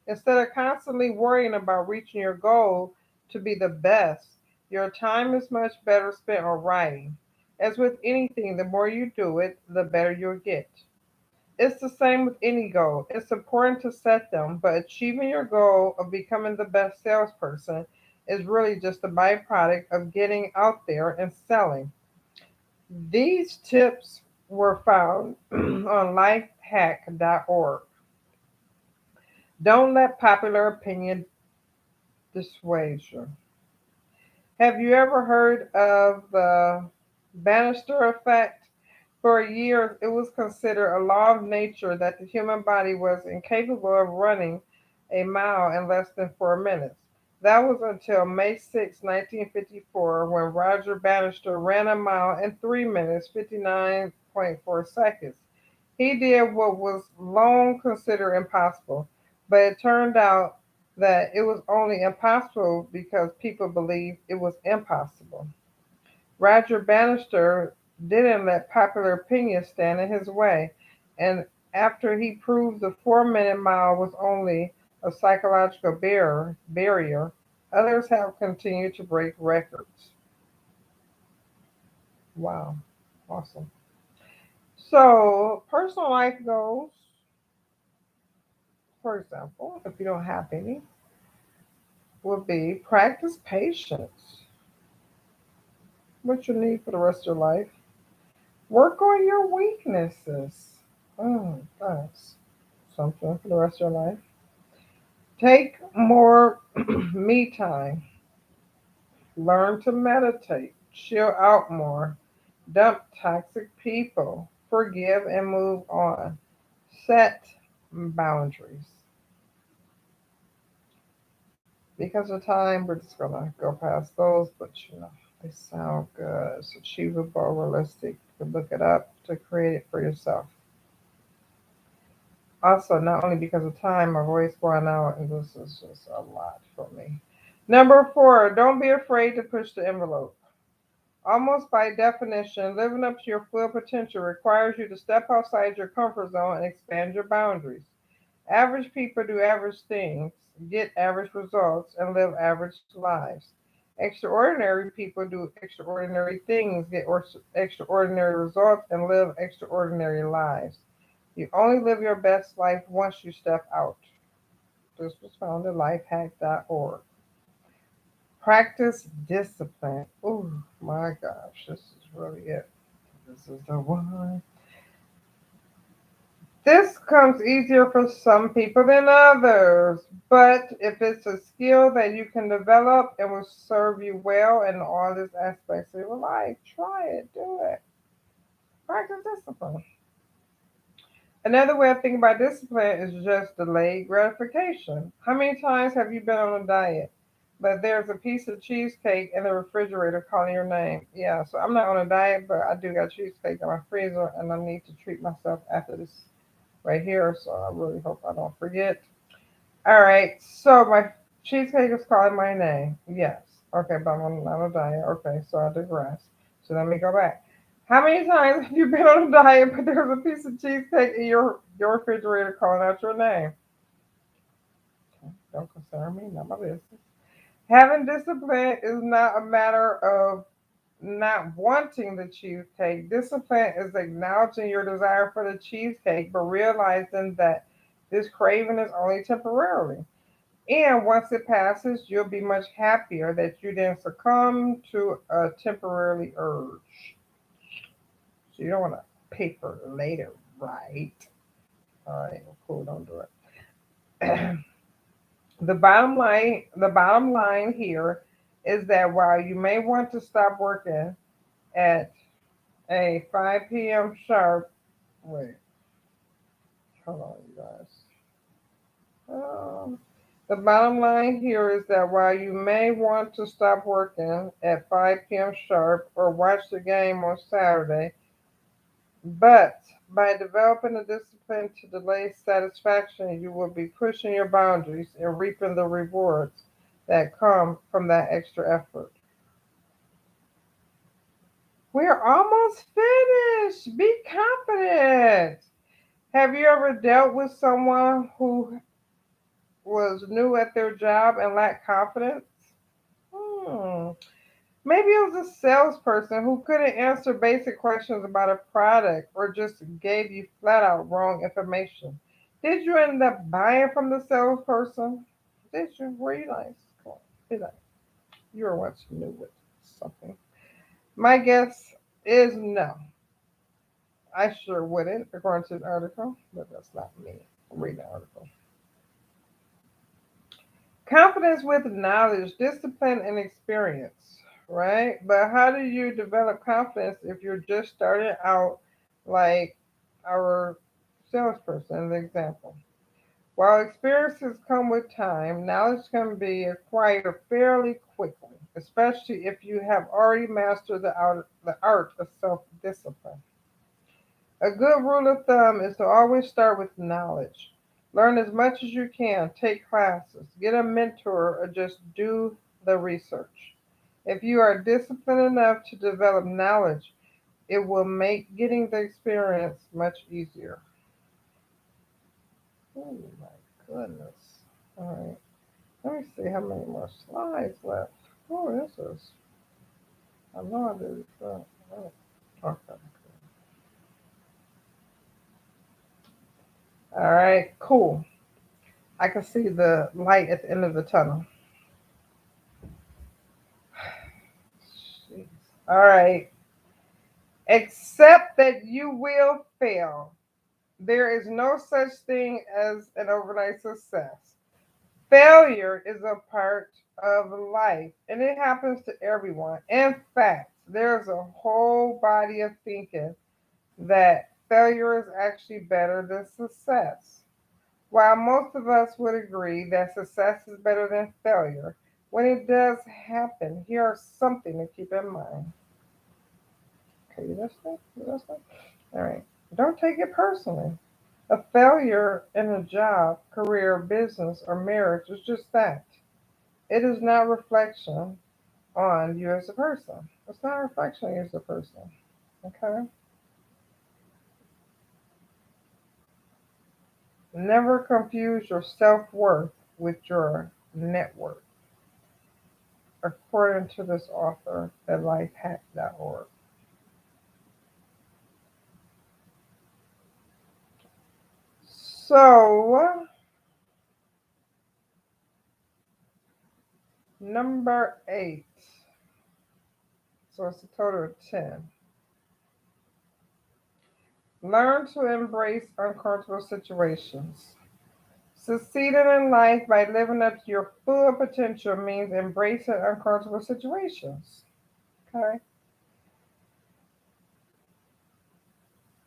Instead of constantly worrying about reaching your goal to be the best, your time is much better spent on writing. As with anything, the more you do it, the better you'll get. It's the same with any goal. It's important to set them, but achieving your goal of becoming the best salesperson is really just a byproduct of getting out there and selling. These tips were found on lifehack.org. Don't let popular opinion dissuade you. Have you ever heard of the Bannister effect? For years, it was considered a law of nature that the human body was incapable of running a mile in less than 4 minutes. That was until May 6, 1954, when Roger Bannister ran a mile in 3 minutes, 59.4 seconds. He did what was long considered impossible, but it turned out that it was only impossible because people believed it was impossible. Roger Bannister didn't let popular opinion stand in his way, and after he proved the 4 minute mile was only a psychological barrier, others have continued to break records. Wow, awesome. So, personal life goals, for example, if you don't have any, would be practice patience, what you need for the rest of your life. Work on your weaknesses. That's something for the rest of your life. Take more me time. Learn to meditate. Chill out more. Dump toxic people. Forgive and move on. Set boundaries. Because of time, we're just gonna go past those, but they sound good. It's achievable, realistic. You can look it up to create it for yourself. Also, not only because of time, my voice going out, and this is just a lot for me. Number four, don't be afraid to push the envelope. Almost by definition, living up to your full potential requires you to step outside your comfort zone and expand your boundaries. Average people do average things, get average results, and live average lives. Extraordinary people do extraordinary things, get extraordinary results, and live extraordinary lives. You only live your best life once you step out. This was found at lifehack.org. Practice discipline. Oh my gosh, this is really it. This is the one. This comes easier for some people than others, but if it's a skill that you can develop and will serve you well in all these aspects of your life, try it, do it. Practice discipline. Another way of thinking about discipline is just delayed gratification. How many times have you been on a diet, but there's a piece of cheesecake in the refrigerator calling your name? Yeah, so I'm not on a diet, but I do got cheesecake in my freezer, and I need to treat myself after this right here, so I really hope I don't forget. All right, so my cheesecake is calling my name. Yes. Okay, but I'm on a diet. Okay, so I digress. So let me go back. How many times have you been on a diet, but there's a piece of cheesecake in your refrigerator calling out your name? Don't concern me, not my business. Having discipline is not a matter of not wanting the cheesecake. Discipline is acknowledging your desire for the cheesecake, but realizing that this craving is only temporarily. And once it passes, you'll be much happier that you didn't succumb to a temporary urge. So you don't want to pay for it later, right? All right, well, cool, don't do it. The bottom line here is that while you may want to stop working at a 5 p.m. sharp, wait, hold on, you guys. Um, the bottom line here is that while you may want to stop working at 5 p.m. sharp or watch the game on Saturday, but by developing a discipline to delay satisfaction, you will be pushing your boundaries and reaping the rewards that come from that extra effort. We're almost finished. Be confident. Have you ever dealt with someone who was new at their job and lacked confidence? Hmm. Maybe it was a salesperson who couldn't answer basic questions about a product or just gave you flat out wrong information. Did you end up buying from the salesperson? Did you? Were you nice? Come on, be nice. You were once new with something. My guess is no. I sure wouldn't, according to the article, but that's not me. I'm reading the article. Confidence with knowledge, discipline, and experience, right? But how do you develop confidence if you're just starting out like our salesperson, the example? While experiences come with time, knowledge can be acquired fairly quickly, especially if you have already mastered the art of self discipline. A good rule of thumb is to always start with knowledge. Learn as much as you can, take classes, get a mentor, or just do the research. If you are disciplined enough to develop knowledge, it will make getting the experience much easier. Oh my goodness. All right. Let me see how many more slides left. Oh, this is. I know I did it. Oh, okay. All right, cool. I can see the light at the end of the tunnel. Jeez. All right. Accept that you will fail. There is no such thing as an overnight success. Failure is a part of life and it happens to everyone. In fact, there's a whole body of thinking that failure is actually better than success. While most of us would agree that success is better than failure, when it does happen, here are something to keep in mind. Okay, you listening? You listening? All right. Don't take it personally. A failure in a job, career, business, or marriage is just that. It is not reflection on you as a person. It's not a reflection on you as a person. Okay? Never confuse your self worth with your net worth, according to this author at lifehack.org. So, number 8. So it's a total of 10. Learn to embrace uncomfortable situations. Succeeding in life by living up to your full potential means embracing uncomfortable situations. Okay?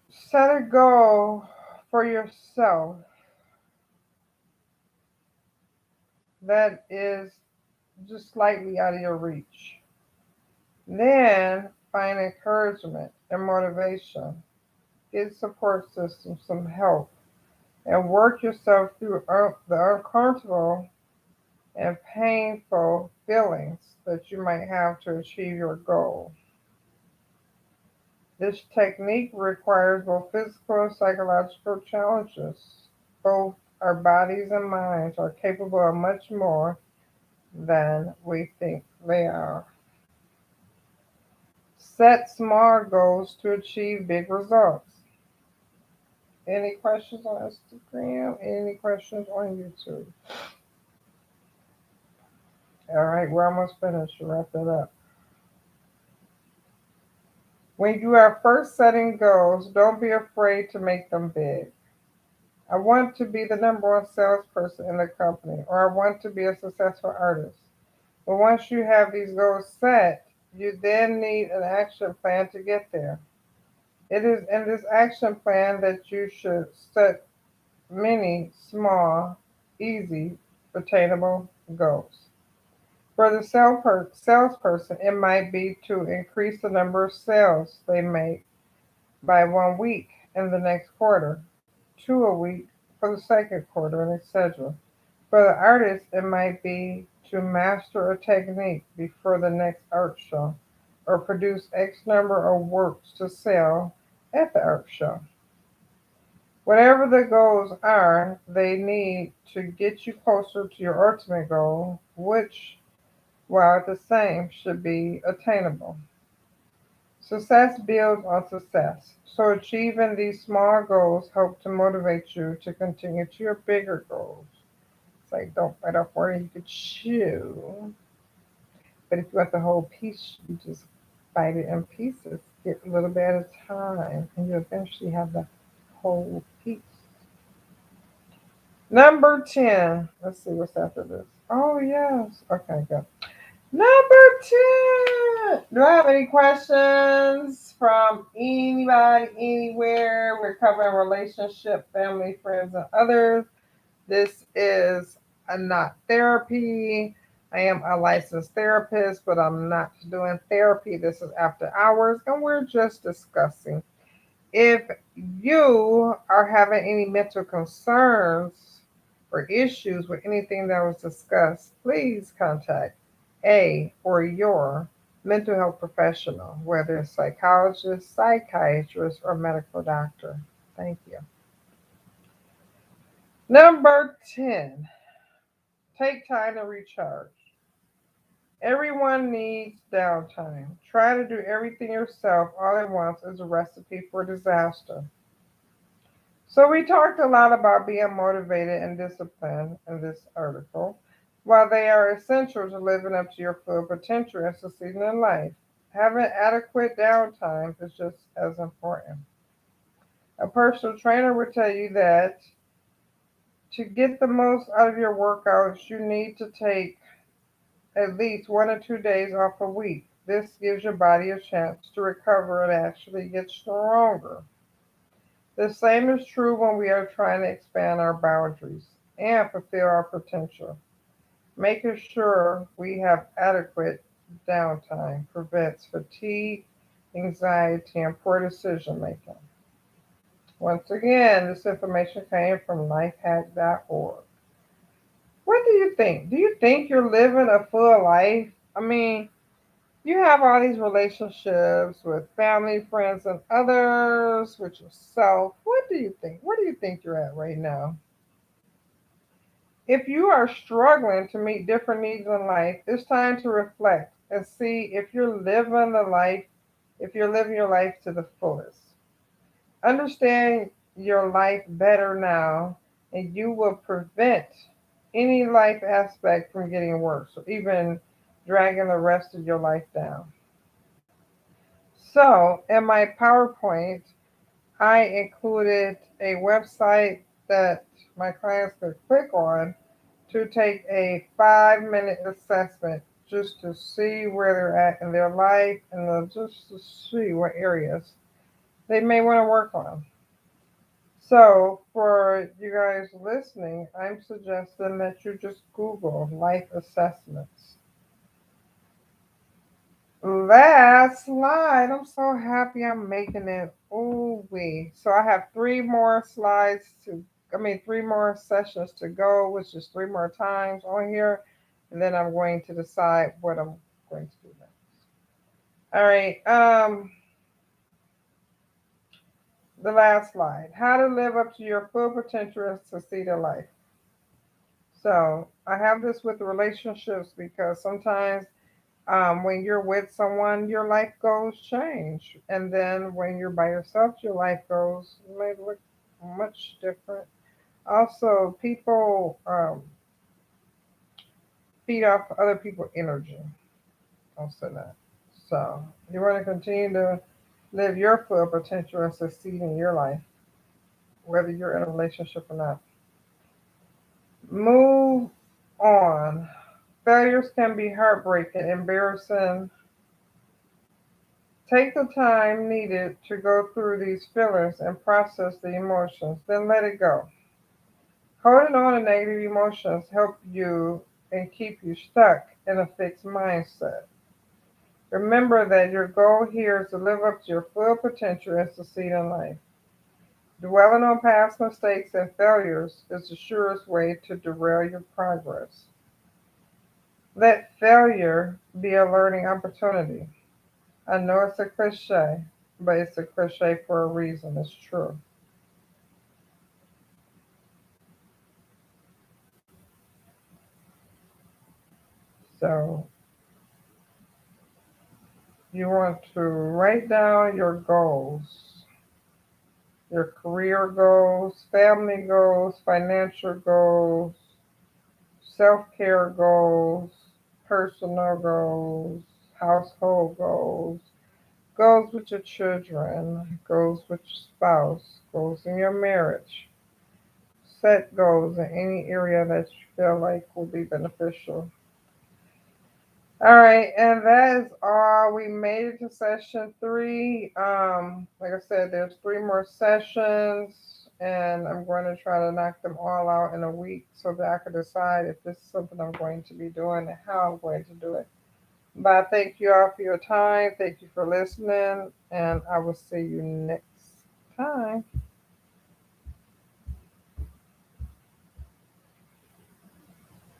Set a goal for yourself that is just slightly out of your reach. Then find encouragement and motivation. Get support system, some help, and work yourself through the uncomfortable and painful feelings that you might have to achieve your goal. This technique requires both physical and psychological challenges. Both our bodies and minds are capable of much more than we think they are. Set small goals to achieve big results. Any questions on Instagram? Any questions on YouTube? All right, we're almost finished. Wrap that up. When you are first setting goals, don't be afraid to make them big. I want to be the number one salesperson in the company, or I want to be a successful artist. But once you have these goals set, you then need an action plan to get there. It is in this action plan that you should set many small, easy, attainable goals. For the salesperson, it might be to increase the number of sales they make by 1 week in the next quarter, 2 a week for the second quarter, and etc. For the artist, it might be to master a technique before the next art show, or produce X number of works to sell at the art show. Whatever the goals are, they need to get you closer to your ultimate goal, which, while the same, should be attainable. Success builds on success. So achieving these small goals help to motivate you to continue to your bigger goals. It's like don't bite off more than you could chew. But if you want the whole piece, you just bite it in pieces. Get a little bit at a time, and you eventually have the whole piece. Number 10. Let's see what's after this. Oh, yes. Okay, good. Number 10. Do I have any questions from anybody, anywhere? We're covering relationship, family, friends, and others. This is not therapy. I am a licensed therapist, but I'm not doing therapy. This is after hours, and we're just discussing. If you are having any mental concerns or issues with anything that was discussed, please contact a or your mental health professional, whether it's psychologist, psychiatrist, or medical doctor. Thank you. Number 10, take time to recharge. Everyone needs downtime. Try to do everything yourself all at once is a recipe for disaster. So we talked a lot about being motivated and disciplined in this article. While they are essential to living up to your full potential and succeeding in life, having adequate downtime is just as important. A personal trainer will tell you that to get the most out of your workouts, you need to take at least 1 or 2 days off a week. This gives your body a chance to recover and actually get stronger. The same is true when we are trying to expand our boundaries and fulfill our potential. Making sure we have adequate downtime prevents fatigue, anxiety, and poor decision making. Once again, this information came from lifehack.org. What do you think? Do you think you're living a full life? I mean, you have all these relationships with family, friends, and others, with yourself. What do you think? Where do you think you're at right now? If you are struggling to meet different needs in life, it's time to reflect and see if you're living your life to the fullest. Understand your life better now, and you will prevent any life aspect from getting worse or even dragging the rest of your life down. So, in my PowerPoint, I included a website that my clients could click on to take a 5 minute assessment just to see where they're at in their life and just to see what areas they may want to work on. So, for you guys listening, I'm suggesting that you just Google life assessments. Last slide. I'm so happy I'm making it. Ooh wee. So I have three more sessions to go, which is three more times on here. And then I'm going to decide what I'm going to do next. All right. The last slide. How to live up to your full potential and succeed in life. So I have this with relationships because sometimes when you're with someone, your life goals change. And then when you're by yourself, your life goals may look much different. Also, people feed off other people's energy. I'll say that. So you want to continue to live your full potential and succeed in your life, whether you're in a relationship or not. Move on. Failures can be heartbreaking, embarrassing. Take the time needed to go through these feelings and process the emotions, then let it go. Holding on to negative emotions help you and keep you stuck in a fixed mindset. Remember that your goal here is to live up to your full potential and succeed in life. Dwelling on past mistakes and failures is the surest way to derail your progress. Let failure be a learning opportunity. I know it's a cliche, but it's a cliche for a reason. It's true. So you want to write down your goals, your career goals, family goals, financial goals, self-care goals, personal goals, household goals, goals with your children, goals with your spouse, goals in your marriage. Set goals in any area that you feel like will be beneficial. All right, and that is all. We made it to session 3. Like I said, there's 3 more sessions, and I'm going to try to knock them all out in a week so that I can decide if this is something I'm going to be doing and how I'm going to do it. But I thank you all for your time. Thank you for listening, and I will see you next time.